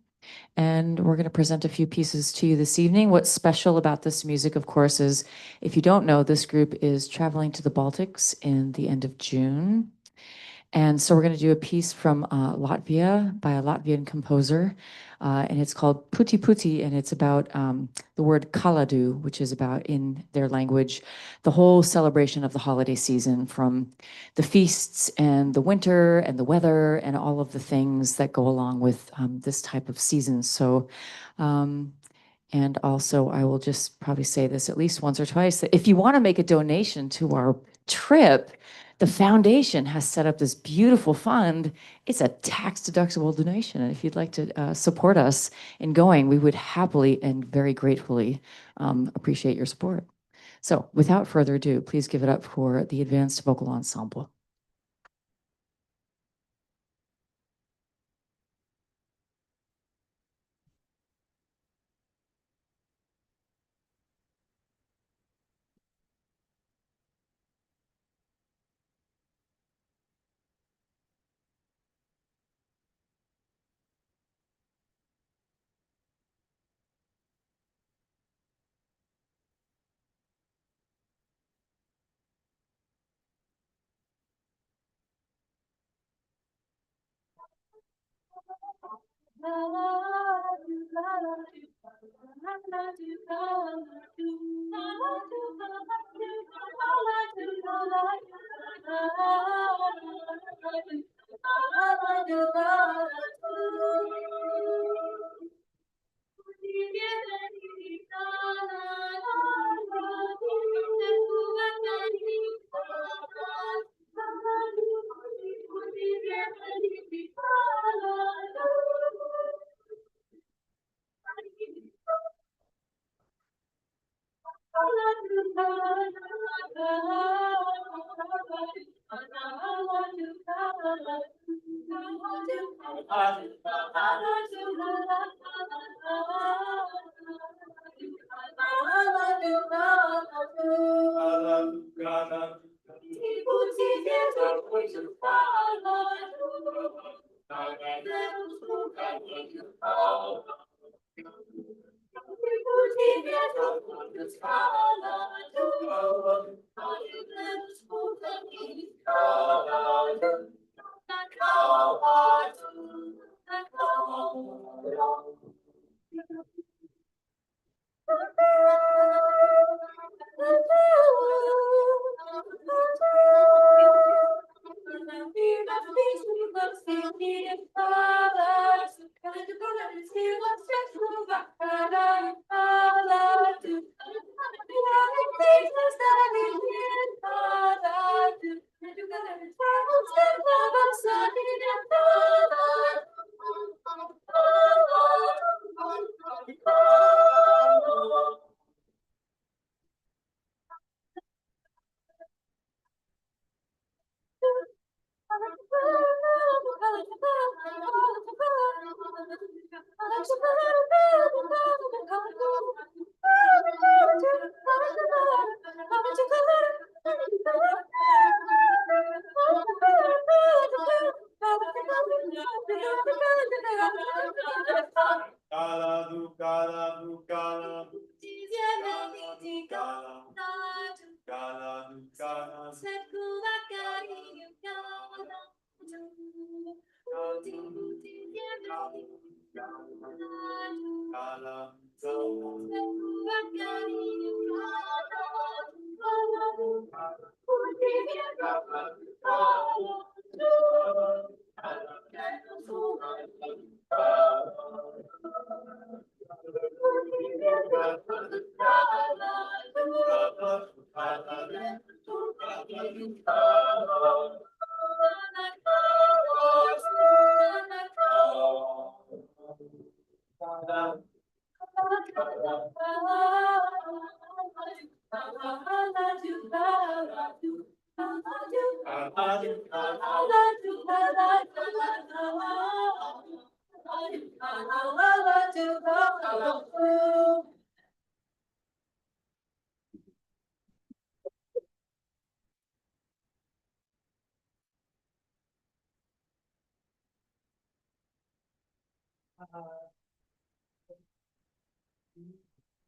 And we're going to present a few pieces to you this evening. What's special about this music, of course, is if you don't know, this group is traveling to the Baltics in the end of June. And so we're going to do a piece from Latvia by a Latvian composer. And it's called Puti Puti, and it's about the word kaladu, which is about, in their language, the whole celebration of the holiday season, from the feasts and the winter and the weather and all of the things that go along with this type of season. So, and also I will just probably say this at least once or twice, that if you want to make a donation to our trip, the foundation has set up this beautiful fund. It's a tax-deductible donation. And if you'd like to support us in going, we would happily and very gratefully appreciate your support. So without further ado, please give it up for the Advanced Vocal Ensemble.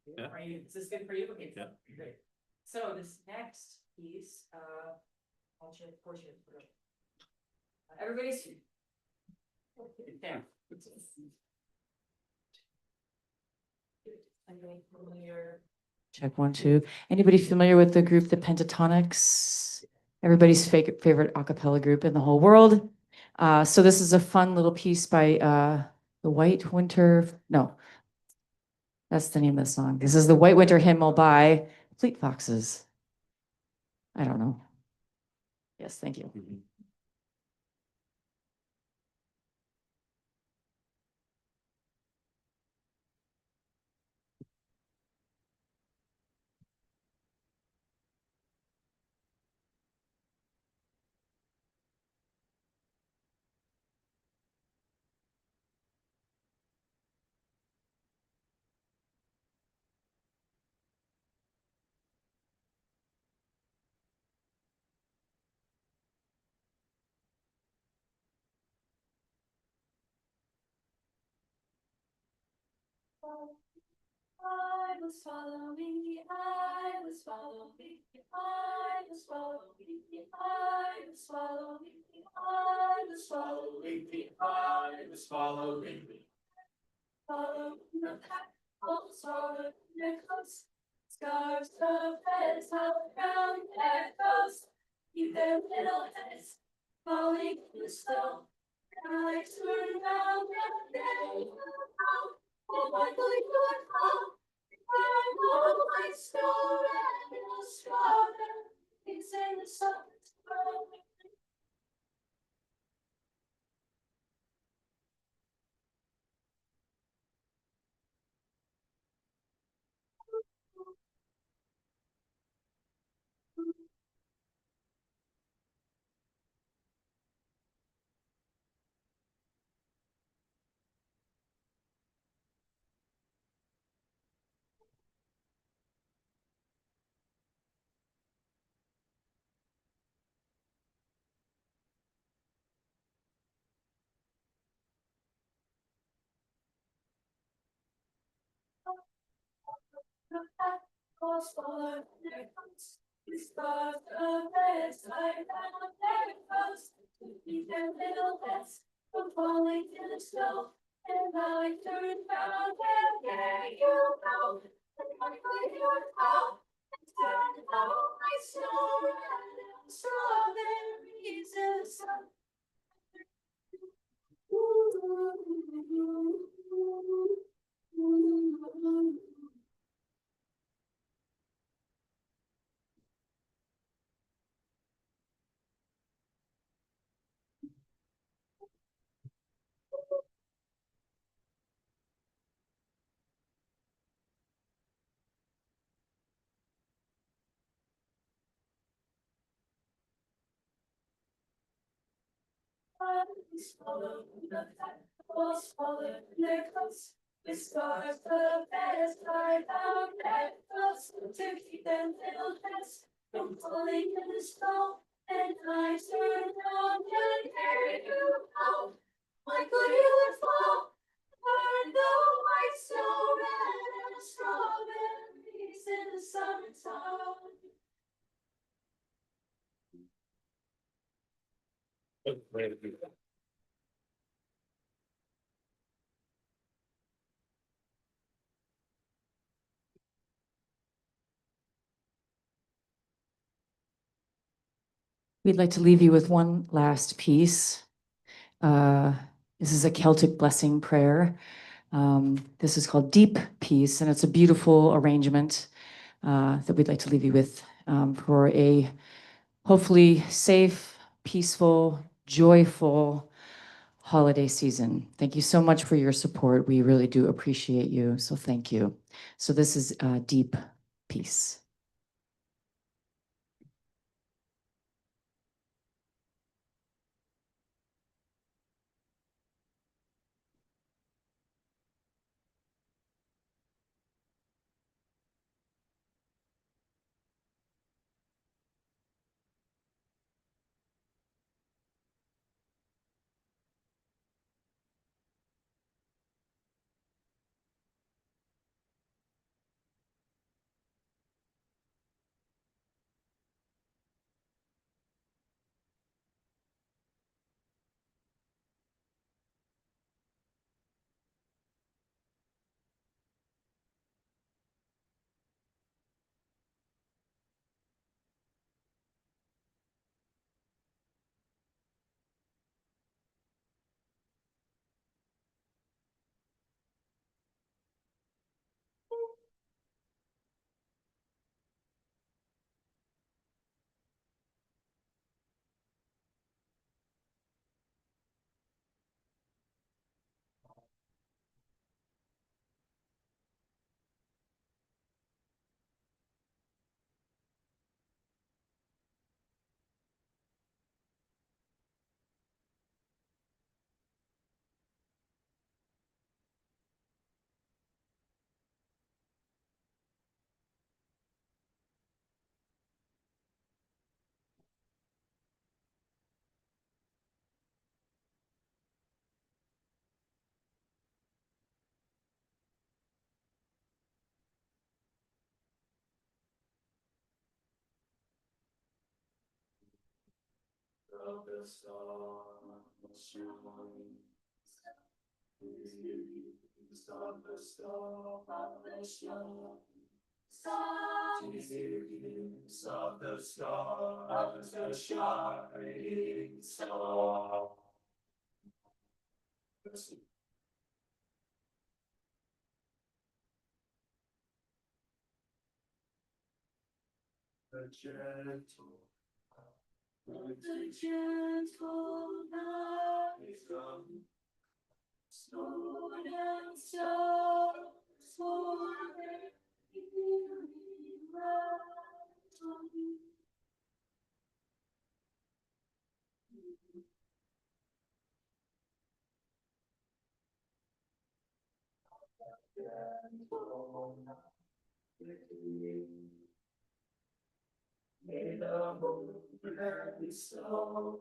Yeah. Are you, is this good for you? Okay. Yeah. Great. So this next piece, I'll share, of course, everybody's. There. Anybody familiar? Check 1, 2. Anybody familiar with the group, the Pentatonics? Everybody's favorite a cappella group in the whole world. So this is a fun little piece by the White Winter, no, that's the name of the song. This is the White Winter Hymnal by Fleet Foxes. I don't know. Yes, thank you. I was following the I was following the I was following the I was following the I was following the I was following the following the pack, all following their coast. Scarves of heads held round their coast, keep their little heads falling in the snow. And I turn round and there you go. Oh, Michael, you are home. I know my story and the strawberries in the summertime. The stars of red slide down their coast to keep their little heads from falling in the snow. And I turn round and there you go. And I play your call and turn out my snow and strawberries in the sun. Swallow the fat, oh, swallow their coats. The stars of beds lie down their coats to keep them little heads from falling in the snow. And I turn down and there you go. Why could you would fall? Burn the white snow red and strawberries in the summertime. We'd like to leave you with one last piece. This is a Celtic blessing prayer. This is called Deep Peace, and it's a beautiful arrangement that we'd like to leave you with for a hopefully safe, peaceful, joyful holiday season. Thank you so much for your support. We really do appreciate you, so thank you. So this is Deep Peace. The gentle night from stone and stars for weary land. May the moon be so.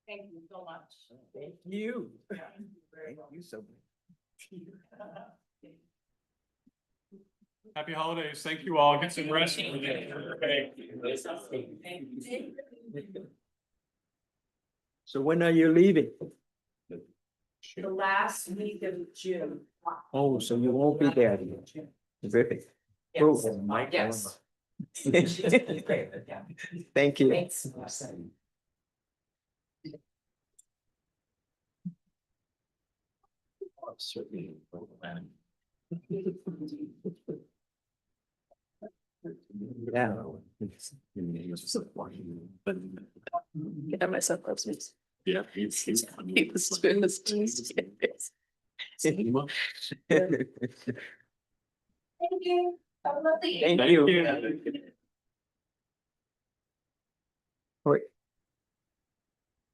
Thank you so much. Thank you. Thank you so much. Happy holidays. Thank you all. Get some rest. So when are you leaving? The last week of June. Oh, so you won't be there. Terrific. Yes. Cool. Yes. Thank you. Thanks. Certainly. Yeah. Get myself up, please. Yeah. He was doing this to me. Thank you. Have a lovely Thank evening. you. Wait.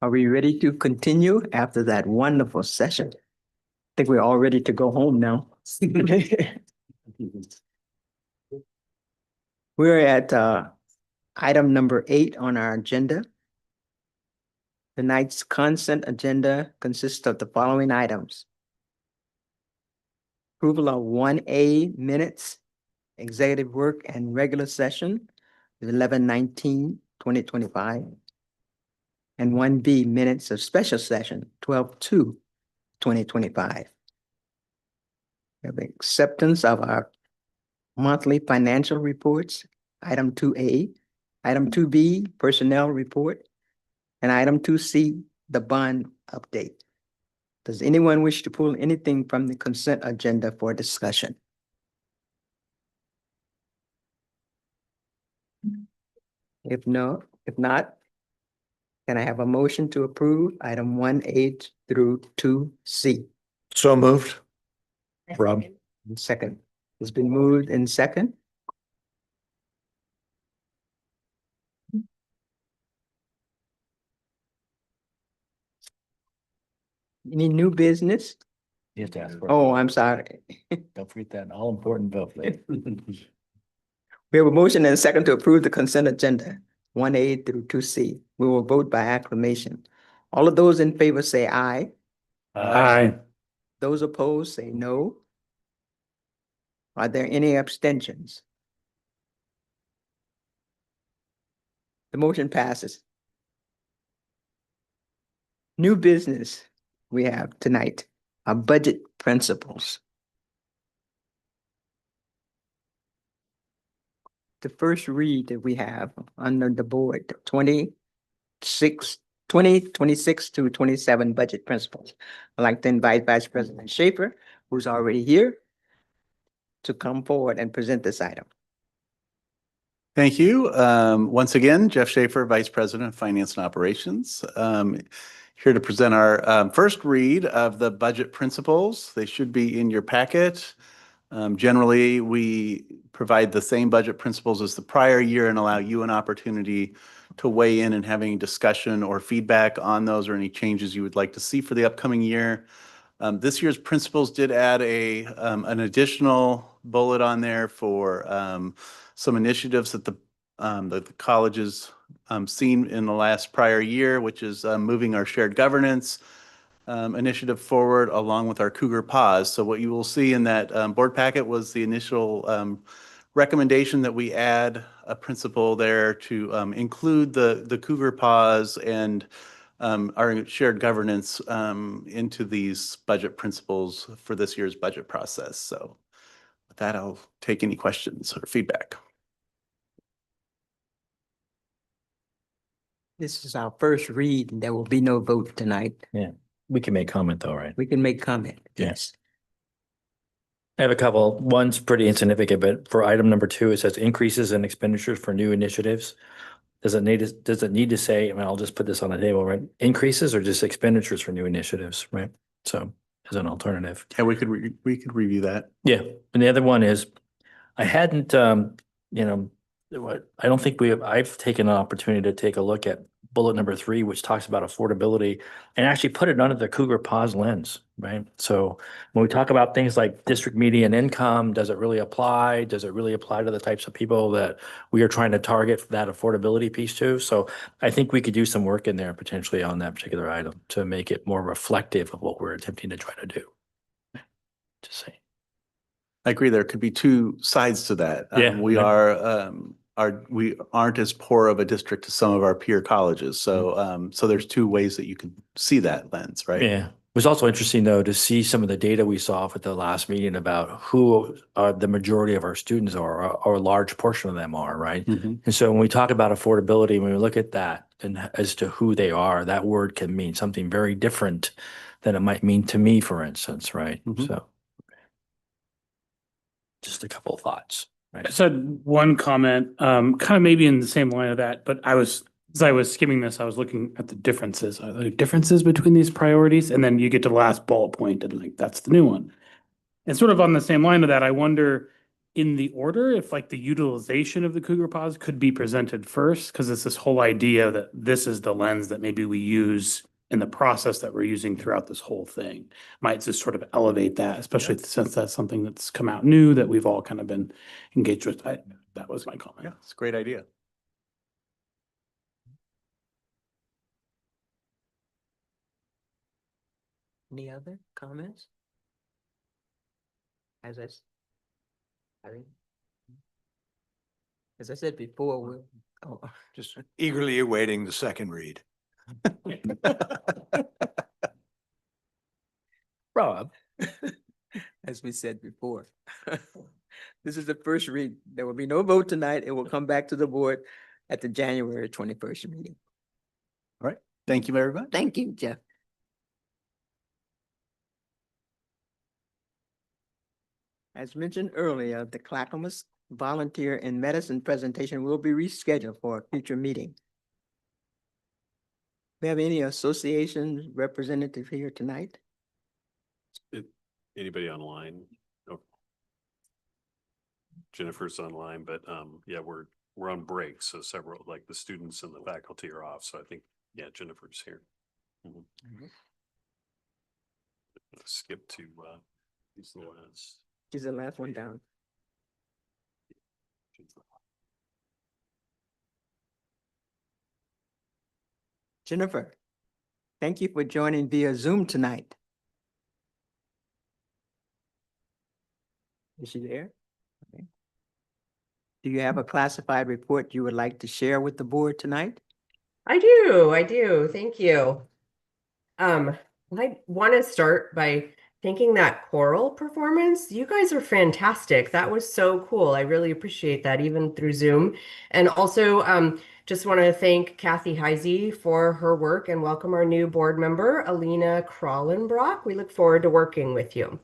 Are we ready to continue after that wonderful session? I think we're all ready to go home now. We're at item number 8 on our agenda. Tonight's consent agenda consists of the following items. Approval of 1A minutes, executive work and regular session, 11/19/2025. And 1B minutes of special session, 12/2/2025. We have acceptance of our monthly financial reports, item 2A, item 2B, personnel report, and item 2C, the bond update. Does anyone wish to pull anything from the consent agenda for discussion? If not, can I have a motion to approve item 1A through 2C? So moved. Rob. Second, it's been moved in second. Any new business? You have to ask for. Oh, I'm sorry. Don't forget that all important vote. We have a motion and a second to approve the consent agenda, 1A through 2C. We will vote by acclamation. All of those in favor say aye. Aye. Those opposed say no. Are there any abstentions? The motion passes. New business we have tonight are budget principles. the first read that we have under the board, 2026 to 27 budget principles. I'd like to invite Vice President Schaefer, who's already here, to come forward and present this item. Thank you. Once again, Jeff Schaefer, Vice President of Finance and Operations. Here to present our first read of the budget principles. They should be in your packet. Generally, we provide the same budget principles as the prior year and allow you an opportunity to weigh in and having discussion or feedback on those or any changes you would like to see for the upcoming year. This year's principles did add an additional bullet on there for some initiatives that the college has seen in the last prior year, which is moving our shared governance initiative forward along with our Cougar Pause. So what you will see in that board packet was the initial recommendation that we add a principle there to include the Cougar Pause and our shared governance into these budget principles for this year's budget process. So with that, I'll take any questions or feedback. This is our first read, and there will be no vote tonight. Yeah, we can make comment though, right? We can make comment. Yes. I have a couple. One's pretty insignificant, but for item number 2, it says increases in expenditures for new initiatives. Does it need to say, I mean, I'll just put this on the table, right? Increases or just expenditures for new initiatives, right? So as an alternative. Yeah, we could review that. Yeah. And the other one is, I hadn't, I don't think I've taken an opportunity to take a look at bullet number 3, which talks about affordability and actually put it under the Cougar Pause lens, right? So when we talk about things like district median income, does it really apply? Does it really apply to the types of people that we are trying to target that affordability piece to? So I think we could do some work in there potentially on that particular item to make it more reflective of what we're attempting to try to do. Just saying. I agree. There could be two sides to that. Yeah. We aren't as poor of a district as some of our peer colleges. So, so there's two ways that you can see that lens, right? Yeah. It was also interesting though to see some of the data we saw at the last meeting about who the majority of our students are, or a large portion of them are, right? Mhm. And so when we talk about affordability, when we look at that and as to who they are, that word can mean something very different than it might mean to me, for instance, right? Mhm. So just a couple of thoughts. I just had one comment, kind of maybe in the same line of that, but as I was skimming this, I was looking at the differences. Are there differences between these priorities? And then you get to the last bullet point and like, that's the new one. And sort of on the same line of that, I wonder in the order, if like the utilization of the Cougar Pause could be presented first, because it's this whole idea that this is the lens that maybe we use in the process that we're using throughout this whole thing. Might just sort of elevate that, especially since that's something that's come out new that we've all kind of been engaged with. That was my comment. Yeah, it's a great idea. Any other comments? As I said before, we'll, Just eagerly awaiting the second read. Rob, as we said before, this is the first read. There will be no vote tonight. It will come back to the board at the January 21st meeting. All right. Thank you very much. Thank you, Jeff. As mentioned earlier, the Clackamas Volunteer in Medicine presentation will be rescheduled for a future meeting. We have any association representative here tonight? Anybody online? Oh. Jennifer's online, but yeah, we're on break, so several, like the students and the faculty are off. So I think, yeah, Jennifer's here. Skip to these the last. She's the last one down. Jennifer, thank you for joining via Zoom tonight. Is she there? Okay. Do you have a classified report you would like to share with the board tonight? I do. Thank you. I want to start by thanking that choral performance. You guys are fantastic. That was so cool. I really appreciate that, even through Zoom. And also, just want to thank Kathy Heisey for her work and welcome our new board member, Alina Krallenbrock. We look forward to working with you.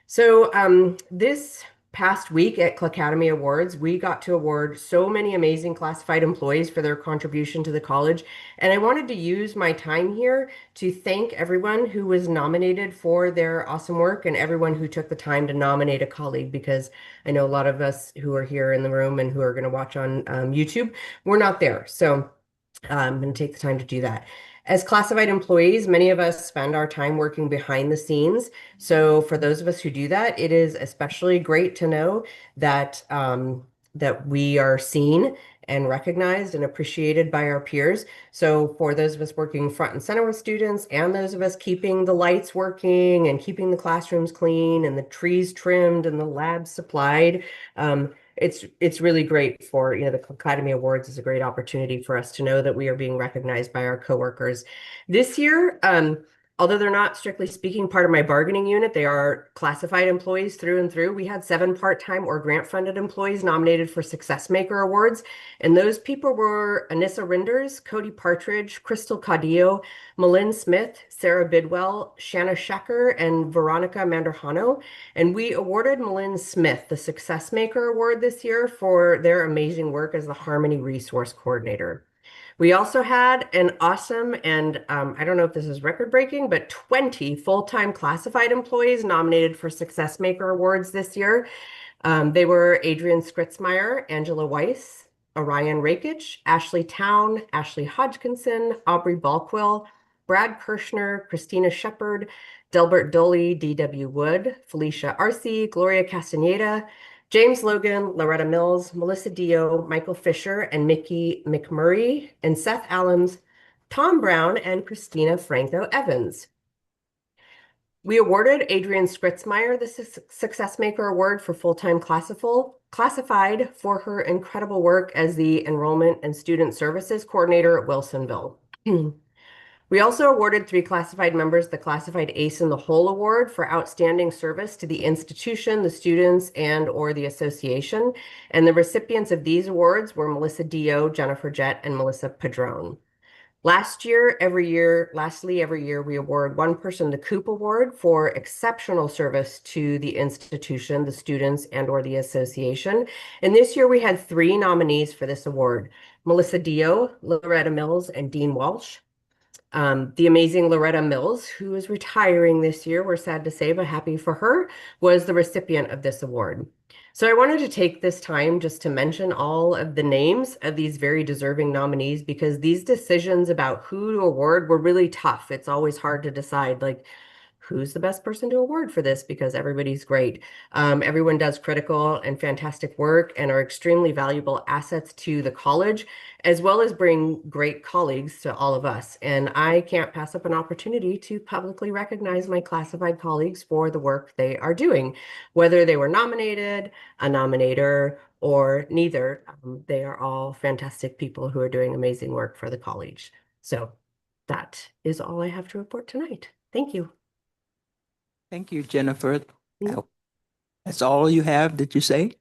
So this past week at Academy Awards, we got to award so many amazing classified employees for their contribution to the college. And I wanted to use my time here to thank everyone who was nominated for their awesome work and everyone who took the time to nominate a colleague, because I know a lot of us who are here in the room and who are going to watch on YouTube, we're not there. So I'm going to take the time to do that. As classified employees, many of us spend our time working behind the scenes. So for those of us who do that, it is especially great to know that that we are seen and recognized and appreciated by our peers. So for those of us working front and center with students, and those of us keeping the lights working and keeping the classrooms clean and the trees trimmed and the labs supplied, it's really great for, the Academy Awards is a great opportunity for us to know that we are being recognized by our coworkers. This year, although they're not strictly speaking part of my bargaining unit, they are classified employees through and through. We had 7 part-time or grant-funded employees nominated for Success Maker Awards. And those people were Anissa Rinders, Cody Partridge, Crystal Cadillo, Malin Smith, Sarah Bidwell, Shanna Shecker, and Veronica Manderjano. And we awarded Malin Smith the Success Maker Award this year for their amazing work as the Harmony Resource Coordinator. We also had an awesome, and I don't know if this is record breaking, but 20 full-time classified employees nominated for Success Maker Awards this year. They were Adrian Skritzmeyer, Angela Weiss, Orion Rakich, Ashley Town, Ashley Hodgkinson, Aubrey Balquill, Brad Kirshner, Christina Shepard, Delbert Doley, D.W. Wood, Felicia Arce, Gloria Castaneda, James Logan, Loretta Mills, Melissa Dio, Michael Fisher, and Mickey McMurray, and Seth Allums, Tom Brown, and Christina Franco Evans. We awarded Adrian Skritzmeyer the Success Maker Award for full-time classified for her incredible work as the Enrollment and Student Services Coordinator at Wilsonville. We also awarded 3 classified members the Classified Ace in the Hole Award for outstanding service to the institution, the students, and/or the association. And the recipients of these awards were Melissa Dio, Jennifer Jett, and Melissa Padron. Lastly, every year, we award one person the Coop Award for exceptional service to the institution, the students, and/or the association. And this year we had 3 nominees for this award: Melissa Dio, Loretta Mills, and Dean Walsh. The amazing Loretta Mills, who is retiring this year, we're sad to say, but happy for her, was the recipient of this award. So I wanted to take this time just to mention all of the names of these very deserving nominees, because these decisions about who to award were really tough. It's always hard to decide, like, who's the best person to award for this, because everybody's great. Everyone does critical and fantastic work and are extremely valuable assets to the college, as well as bring great colleagues to all of us. And I can't pass up an opportunity to publicly recognize my classified colleagues for the work they are doing, whether they were nominated, a nominator, or neither. They are all fantastic people who are doing amazing work for the college. So that is all I have to report tonight. Thank you. Thank you, Jennifer. That's all you have, did you say?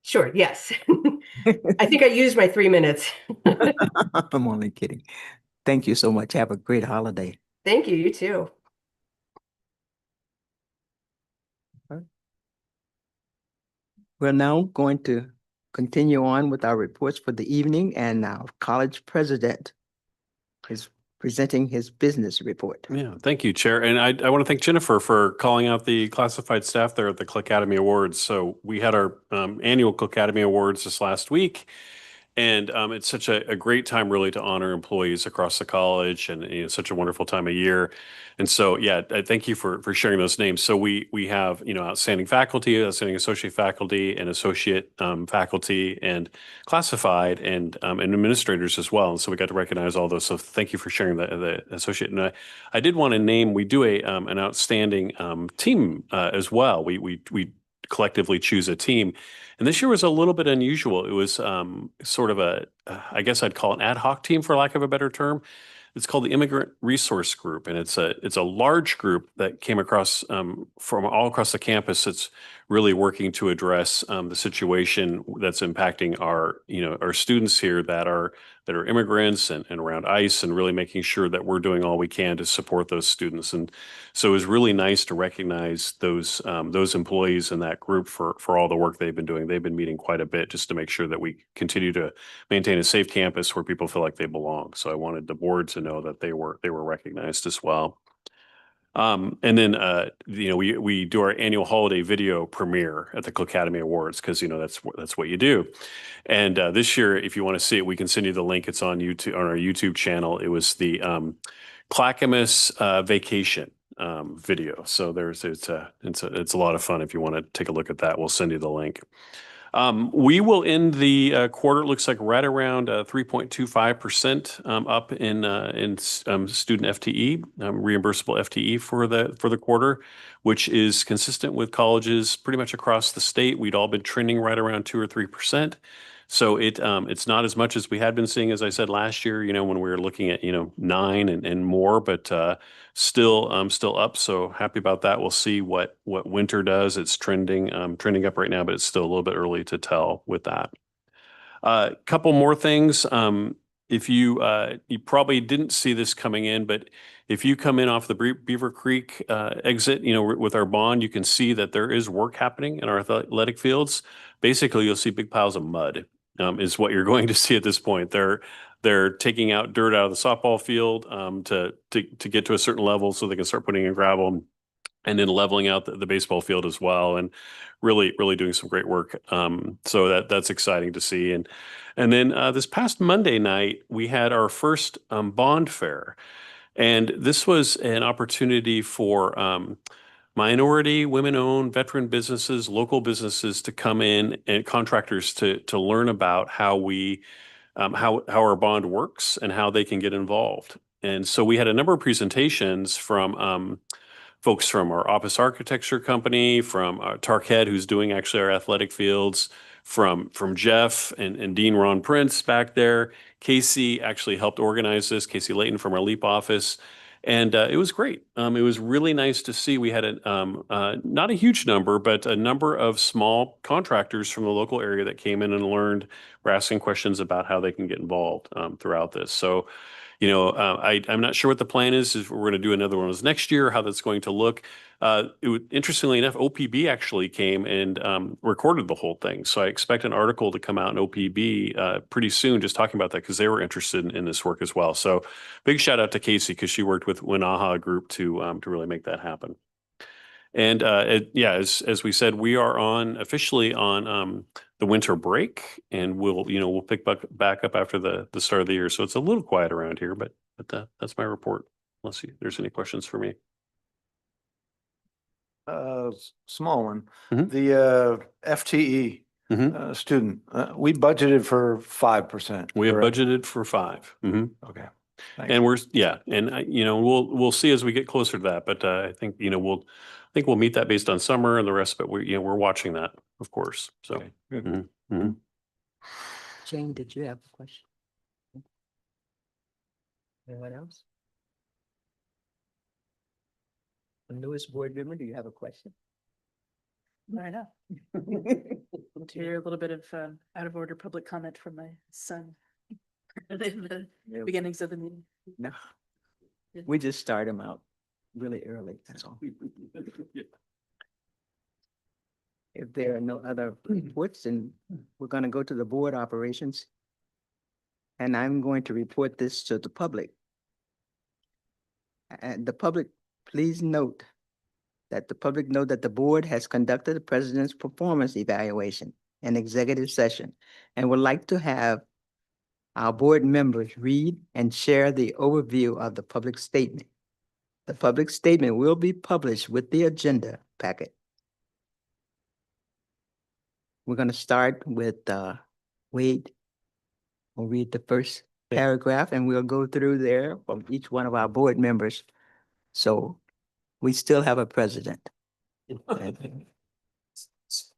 Sure, yes. I think I used my 3 minutes. I'm only kidding. Thank you so much. Have a great holiday. Thank you, you too. We're now going to continue on with our reports for the evening, and our college president is presenting his business report. Yeah, thank you, Chair. And I want to thank Jennifer for calling out the classified staff there at the Academy Awards. So we had our annual Academy Awards this last week. And it's such a great time really to honor employees across the college, and such a wonderful time of year. And so, yeah, thank you for sharing those names. So we have, outstanding faculty, outstanding associate faculty, and associate faculty, and classified, and administrators as well. And so we got to recognize all those. So thank you for sharing the associate. And I did want to name, we do an outstanding team as well. We collectively choose a team. And this year was a little bit unusual. It was sort of I guess I'd call an ad hoc team, for lack of a better term. it's called the Immigrant Resource Group, and it's a large group that came across from all across the campus. It's really working to address the situation that's impacting our students here that are immigrants and around ICE, and really making sure that we're doing all we can to support those students. And so it was really nice to recognize those employees in that group for all the work they've been doing. They've been meeting quite a bit just to make sure that we continue to maintain a safe campus where people feel like they belong. So I wanted the board to know that they were recognized as well. And then, we do our annual holiday video premiere at the Academy Awards because, that's what you do. And this year, if you want to see it, we can send you the link. It's on YouTube, on our YouTube channel. It was the Clackamas vacation video. So it's a lot of fun. If you want to take a look at that, we'll send you the link. We will end the quarter, it looks like right around 3.25% up in student FTE, reimbursable FTE for the quarter, which is consistent with colleges pretty much across the state. We'd all been trending right around 2 or 3%. So it's not as much as we had been seeing, as I said last year, when we were looking at 9 and more, but still up. So happy about that. We'll see what winter does. It's trending up right now, but it's still a little bit early to tell with that. Couple more things. If you probably didn't see this coming in, but if you come in off the Beaver Creek exit, with our bond, you can see that there is work happening in our athletic fields. Basically, you'll see big piles of mud, is what you're going to see at this point. They're taking out dirt out of the softball field to get to a certain level so they can start putting in gravel, and then leveling out the baseball field as well, and really doing some great work. So that's exciting to see. And then this past Monday night, we had our first bond fair. And this was an opportunity for minority, women-owned, veteran businesses, local businesses to come in, and contractors to learn about how our bond works and how they can get involved. And so we had a number of presentations from folks from our office architecture company, from Tarkhead, who's doing actually our athletic fields, from Jeff and Dean Ron Prince back there. Casey actually helped organize this, Casey Layton from our LEAP office. And it was great. It was really nice to see. We had not a huge number, but a number of small contractors from the local area that came in and learned, were asking questions about how they can get involved throughout this. So, I'm not sure what the plan is. If we're going to do another one of those next year, how that's going to look. Interestingly enough, OPB actually came and recorded the whole thing. So I expect an article to come out in OPB pretty soon, just talking about that, because they were interested in this work as well. So big shout out to Casey, because she worked with Winaha Group to really make that happen. And as we said, we are officially on the winter break, and we'll pick back up after the start of the year. So it's a little quiet around here, but that's my report. Unless there's any questions for me. Small one. Mhm. The FTE student, we budgeted for 5%. We have correct? budgeted for 5. Mhm. Okay. And we'll see as we get closer to that. But I think we'll meet that based on summer and the rest. But we're watching that, of course. So. Okay, good. Mhm, mhm. Jane, did you have a question? Anyone else? The newest board member, do you have a question? I know. To hear a little bit of out of order public comment from my son in the Yeah. beginnings of the meeting. No, we just start them out really early, that's all. If there are no other reports, then we're going to go to the board operations. And I'm going to report this to the public. And the public, please note that the board has conducted the president's performance evaluation and executive session, and would like to have our board members read and share the overview of the public statement. The public statement will be published with the agenda packet. We're going to start with Wade. We'll read the first paragraph, and we'll go through there from each one of our board members. So we still have a president.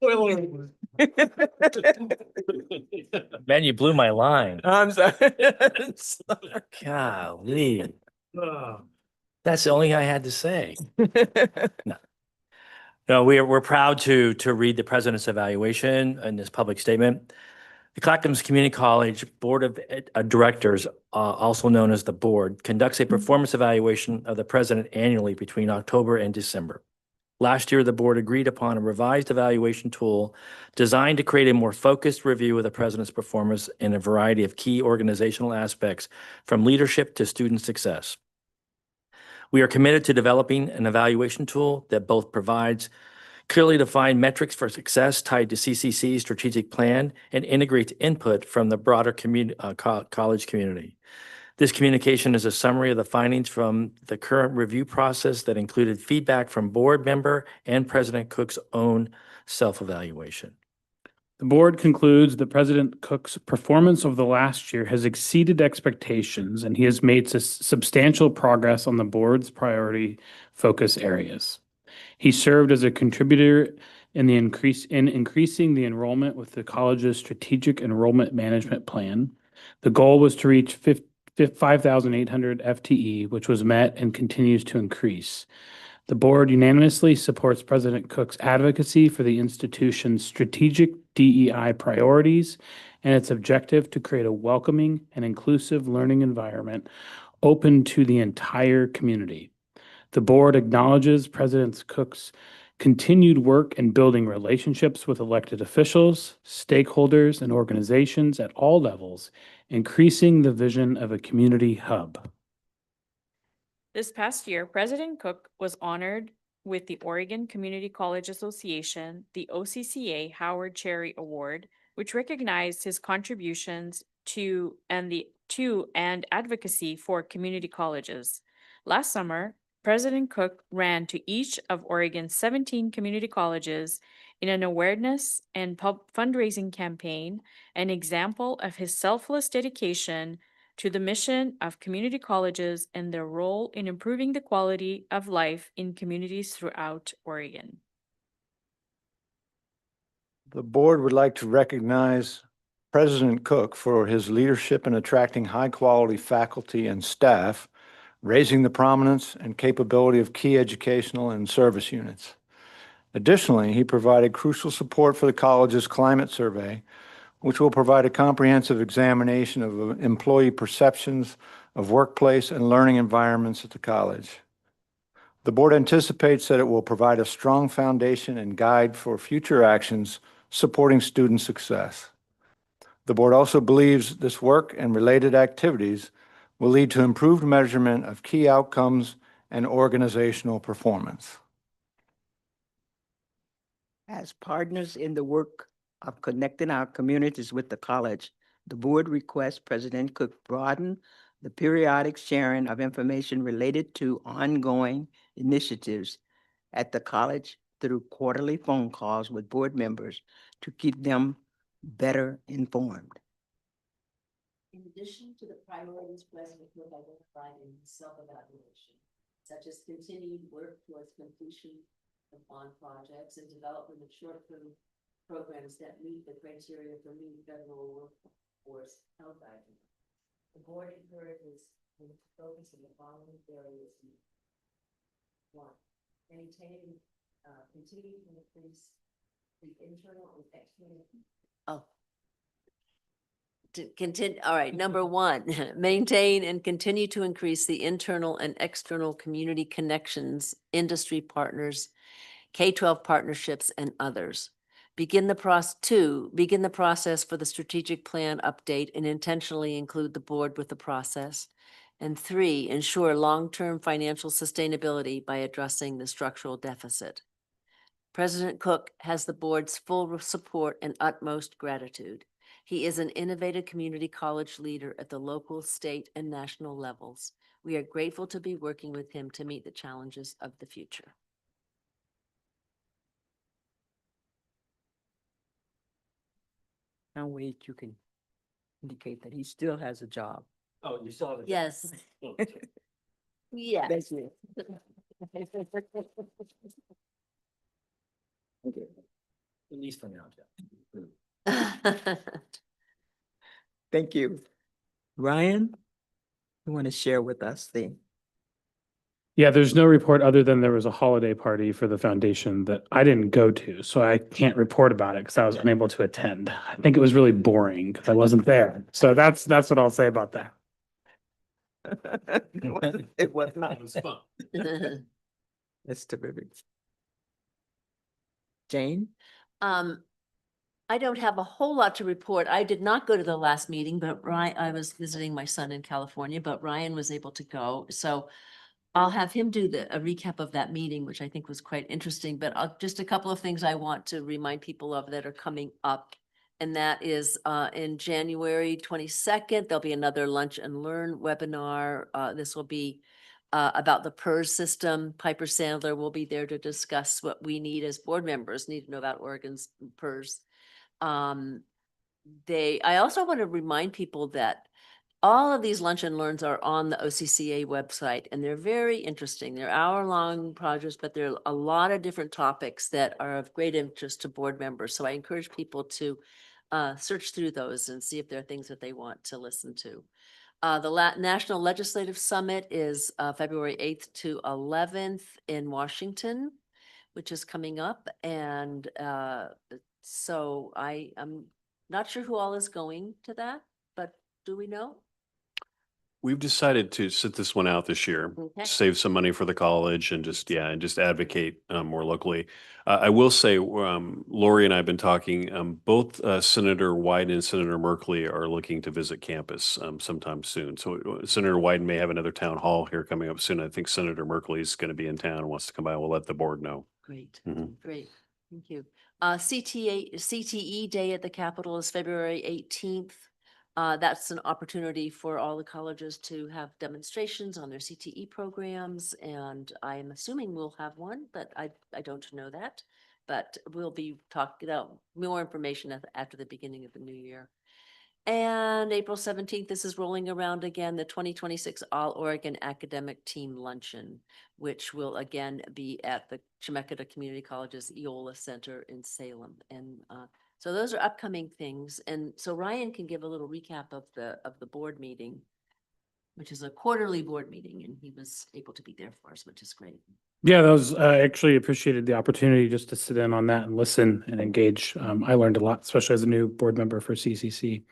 Man, you blew my line. I'm sorry. Golly. That's the only thing I had to say. No, we're proud to read the president's evaluation in this public statement. The Clackamas Community College Board of Directors, also known as the board, conducts a performance evaluation of the president annually between October and December. Last year, the board agreed upon a revised evaluation tool designed to create a more focused review of the president's performance in a variety of key organizational aspects, from leadership to student success. We are committed to developing an evaluation tool that both provides clearly defined metrics for success tied to CCC's strategic plan and integrates input from the broader college community. This communication is a summary of the findings from the current review process that included feedback from board member and President Cook's own self-evaluation. The board concludes that President Cook's performance over the last year has exceeded expectations, and he has made substantial progress on the board's priority focus areas. He served as a contributor in increasing the enrollment with the college's strategic enrollment management plan. The goal was to reach 5,800 FTE, which was met and continues to increase. The board unanimously supports President Cook's advocacy for the institution's strategic DEI priorities and its objective to create a welcoming and inclusive learning environment open to the entire community. The board acknowledges President Cook's continued work in building relationships with elected officials, stakeholders, and organizations at all levels, increasing the vision of a community hub. This past year, President Cook was honored with the Oregon Community College Association, the OCCA Howard Cherry Award, which recognized his contributions to and advocacy for community colleges. Last summer, President Cook ran to each of Oregon's 17 community colleges in an awareness and fundraising campaign, an example of his selfless dedication to the mission of community colleges and their role in improving the quality of life in communities throughout Oregon. The board would like to recognize President Cook for his leadership in attracting high-quality faculty and staff, raising the prominence and capability of key educational and service units. Additionally, he provided crucial support for the college's climate survey, which will provide a comprehensive examination of employee perceptions of workplace and learning environments at the college. The board anticipates that it will provide a strong foundation and guide for future actions supporting student success. The board also believes this work and related activities will lead to improved measurement of key outcomes and organizational performance. As partners in the work of connecting our communities with the college, the board requests President Cook broaden the periodic sharing of information related to ongoing initiatives at the college through quarterly phone calls with board members to keep them better informed. In addition to the priorities President Cook identified in his self-evaluation, such as continued work towards completion of bond projects and development of short-term programs that meet the criteria for meeting federal workforce health guidelines. The board encourages the focus on the following areas. 1, continue to increase the internal and external. To continue, all right, number 1, maintain and continue to increase the internal and external community connections, industry partners, K-12 partnerships, and others. Begin the process for the strategic plan update and intentionally include the board with the process. And 3, ensure long-term financial sustainability by addressing the structural deficit. President Cook has the board's full support and utmost gratitude. He is an innovative community college leader at the local, state, and national levels. We are grateful to be working with him to meet the challenges of the future. Now wait, you can indicate that he still has a job. Oh, you saw it? Yes. Yes. Thank you. Okay. At least for now, Jeff. Thank you. Ryan, you want to share with us the, Yeah, there's no report other than there was a holiday party for the foundation that I didn't go to, so I can't report about it because I was unable to attend. I think it was really boring because I wasn't there. So that's what I'll say about that. it was not. It was fun. That's terrific. Jane? I don't have a whole lot to report. I did not go to the last meeting, but Ryan, I was visiting my son in California, but Ryan was able to go. So I'll have him do a recap of that meeting, which I think was quite interesting, but just a couple of things I want to remind people of that are coming up. And that is in January 22nd, there'll be another Lunch and Learn webinar. This will be about the PERS system. Piper Sandler will be there to discuss what we need as board members need to know about Oregon's PERS. I also want to remind people that all of these Lunch and Learns are on the OCCA website, and they're very interesting. They're hour-long projects, but there are a lot of different topics that are of great interest to board members. So I encourage people to search through those and see if there are things that they want to listen to. The National Legislative Summit is February 8th to 11th in Washington, which is coming up. And so I'm not sure who all is going to that, but do we know? We've decided to sit this one out this year, Okay. save some money for the college and just, yeah, and just advocate more locally. I will say, Lori and I have been talking, both Senator Wyden and Senator Merkley are looking to visit campus sometime soon. So Senator Wyden may have another town hall here coming up soon. I think Senator Merkley is going to be in town and wants to come by. We'll let the board know. Great, Mhm. great. Thank you. CTE Day at the Capitol is February 18th. That's an opportunity for all the colleges to have demonstrations on their CTE programs, and I'm assuming we'll have one, but I don't know that. But we'll be talking about more information after the beginning of the new year. And April 17th, this is rolling around again, the 2026 All Oregon Academic Team Luncheon, which will again be at the Chemeketa Community College's Eola Center in Salem. And so those are upcoming things. And so Ryan can give a little recap of the board meeting, which is a quarterly board meeting, and he was able to be there for us, which is great. Yeah, that was, I actually appreciated the opportunity just to sit in on that and listen and engage. I learned a lot, especially as a new board member for CCC.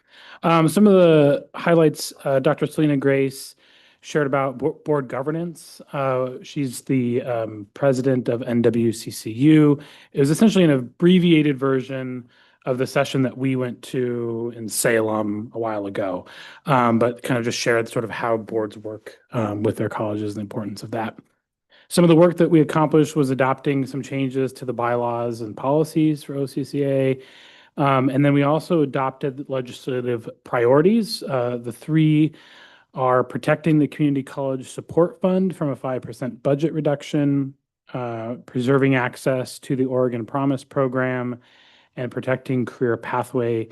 Some of the highlights, Dr. Selena Grace shared about board governance. She's the president of NWCCU. It was essentially an abbreviated version of the session that we went to in Salem a while ago, but kind of just shared sort of how boards work with their colleges and the importance of that. Some of the work that we accomplished was adopting some changes to the bylaws and policies for OCCA. And then we also adopted legislative priorities. The three are protecting the community college support fund from a 5% budget reduction, preserving access to the Oregon Promise program, and protecting career pathways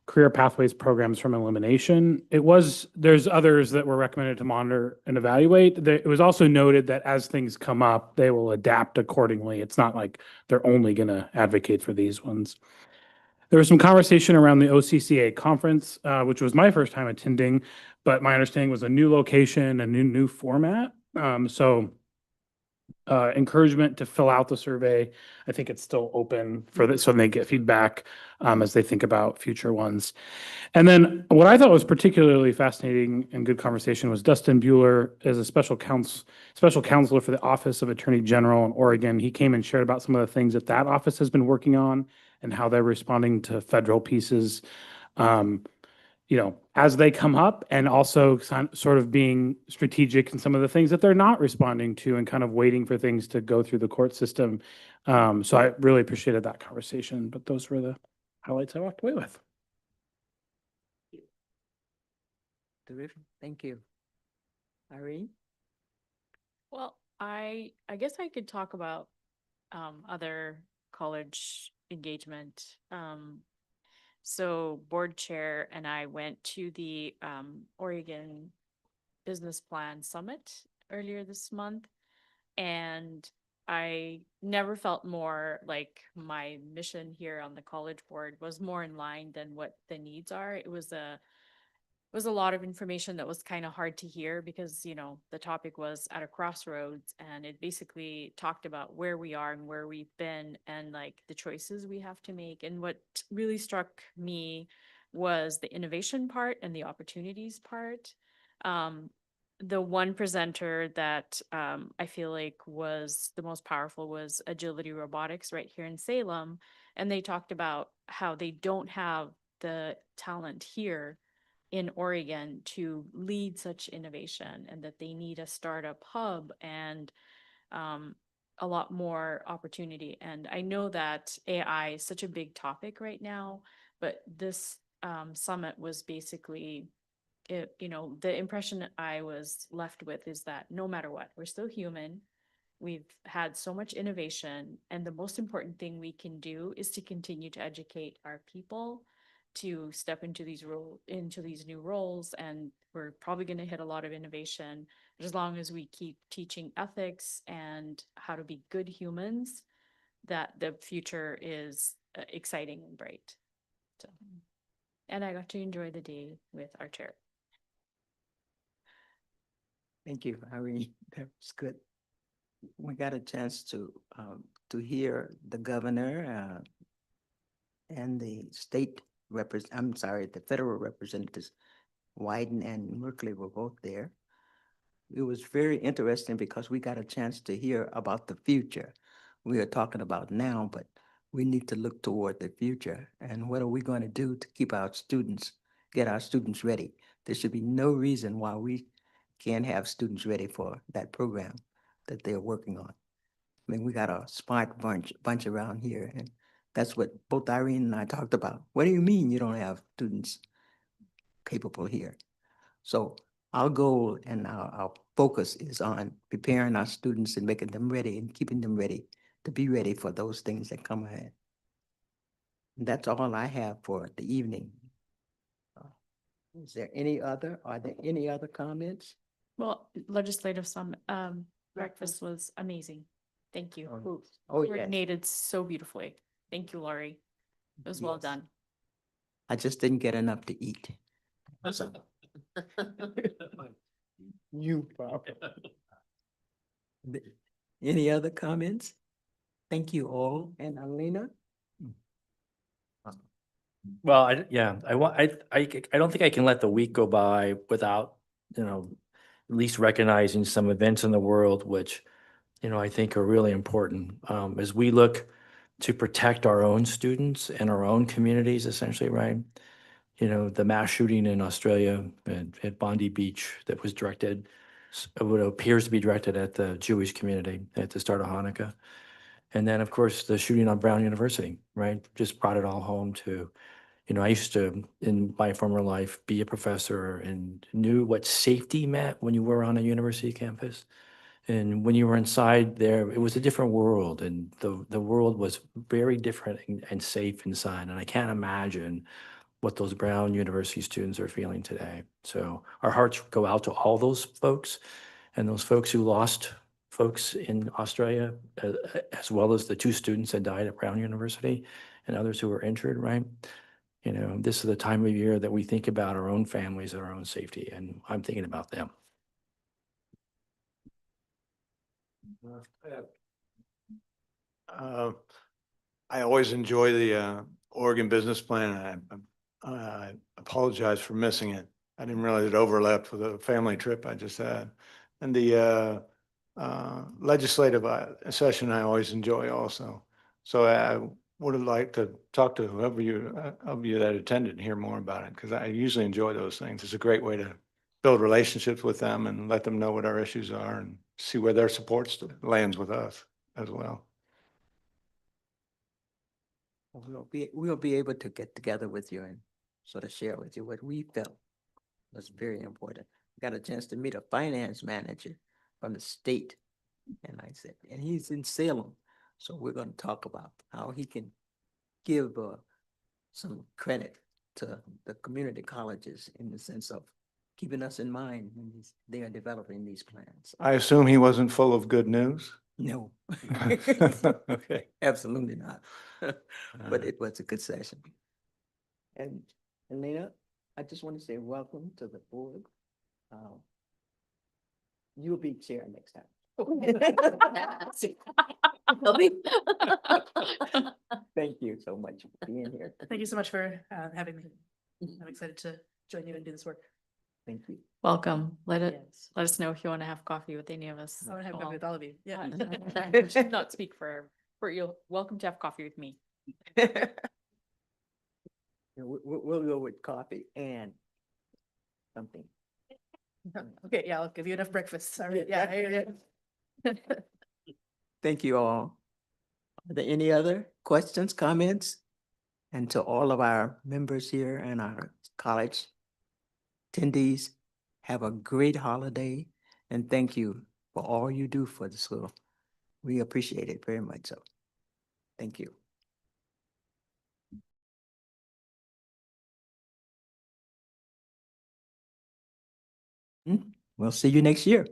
programs from elimination. There's others that were recommended to monitor and evaluate. It was also noted that as things come up, they will adapt accordingly. It's not like they're only going to advocate for these ones. There was some conversation around the OCCA conference, which was my first time attending, but my understanding was a new location, a new format. Encouragement to fill out the survey. I think it's still open for this, so they get feedback as they think about future ones. And then what I thought was particularly fascinating and good conversation was Dustin Bueller is a special counselor for the Office of Attorney General in Oregon. He came and shared about some of the things that office has been working on and how they're responding to federal pieces, as they come up, and also sort of being strategic in some of the things that they're not responding to and kind of waiting for things to go through the court system. So I really appreciated that conversation, but those were the highlights I walked away with. Terrific. Thank you. Irene? Well, I guess I could talk about other college engagement. So board chair and I went to the Oregon Business Plan Summit earlier this month, and I never felt more like my mission here on the college board was more in line than what the needs are. It was a lot of information that was kind of hard to hear because, you know, the topic was at a crossroads and it basically talked about where we are and where we've been and like the choices we have to make. And what really struck me was the innovation part and the opportunities part. The one presenter that I feel like was the most powerful was Agility Robotics right here in Salem. And they talked about how they don't have the talent here in Oregon to lead such innovation and that they need a startup hub and a lot more opportunity. And I know that AI is such a big topic right now, but this summit was basically it, you know, the impression I was left with is that no matter what, we're still human. We've had so much innovation, and the most important thing we can do is to continue to educate our people to step into these new roles. And we're probably going to hit a lot of innovation, but as long as we keep teaching ethics and how to be good humans, that the future is exciting and bright. So, and I got to enjoy the day with our chair. Thank you, Irene. That was good. We got a chance to hear the governor and the the federal representatives, Wyden and Merkley were both there. It was very interesting because we got a chance to hear about the future. We are talking about now, but we need to look toward the future. And what are we going to do to keep our students, get our students ready? There should be no reason why we can't have students ready for that program that they're working on. I mean, we got a smart bunch around here, and that's what both Irene and I talked about. What do you mean you don't have students capable here? So our goal and our focus is on preparing our students and making them ready and keeping them ready to be ready for those things that come ahead. And that's all I have for the evening. Are there any other comments? Well, legislative summit, breakfast was amazing. Thank you. Oh, yes. Coordinated so beautifully. Thank you, Laurie. It was well Yes. done. I just didn't get enough to eat. You problem. Any other comments? Thank you all. And Alina? Well, I don't think I can let the week go by without, you know, at least recognizing some events in the world, which, you know, I think are really important. As we look to protect our own students and our own communities, essentially, right? You know, the mass shooting in Australia at Bondi Beach that was directed, what appears to be directed at the Jewish community at the start of Hanukkah. And then, of course, the shooting on Brown University, right? Just brought it all home to, you know, I used to, in my former life, be a professor and knew what safety meant when you were on a university campus. And when you were inside there, it was a different world, and the world was very different and safe inside. And I can't imagine what those Brown University students are feeling today. So our hearts go out to all those folks and those folks who lost folks in Australia, as well as the two students that died at Brown University and others who were injured, right? You know, this is the time of year that we think about our own families and our own safety, and I'm thinking about them. I always enjoy the Oregon Business Plan. I apologize for missing it. I didn't realize it overlapped with a family trip I just had. And the legislative session I always enjoy also. So I would have liked to talk to whoever of you that attended and hear more about it, because I usually enjoy those things. It's a great way to build relationships with them and let them know what our issues are and see where their support lands with us as well. We'll be able to get together with you and sort of share with you what we felt was very important. Got a chance to meet a finance manager from the state, and I said, and he's in Salem, so we're going to talk about how he can give some credit to the community colleges in the sense of keeping us in mind when they are developing these plans. I assume he wasn't full of good news. No. Okay. Absolutely not. But it was a good session. And Lena, I just want to say welcome to the board. You'll be chair next time. Thank you so much for being here. Thank you so much for having me. I'm excited to join you and do this work. Thank you. Welcome. Let Yes. us know if you want to have coffee with any of us. I want to have coffee Well, with all of you. Yeah. I should not speak for you. Welcome to have coffee with me. Yeah, we'll go with coffee and something. Okay, yeah, I'll give you enough breakfast. All right, yeah. Thank you all. Are there any other questions, comments? And to all of our members here and our college attendees, have a great holiday and thank you for all you do for the school. We appreciate it very much so. Thank you. We'll see you next year.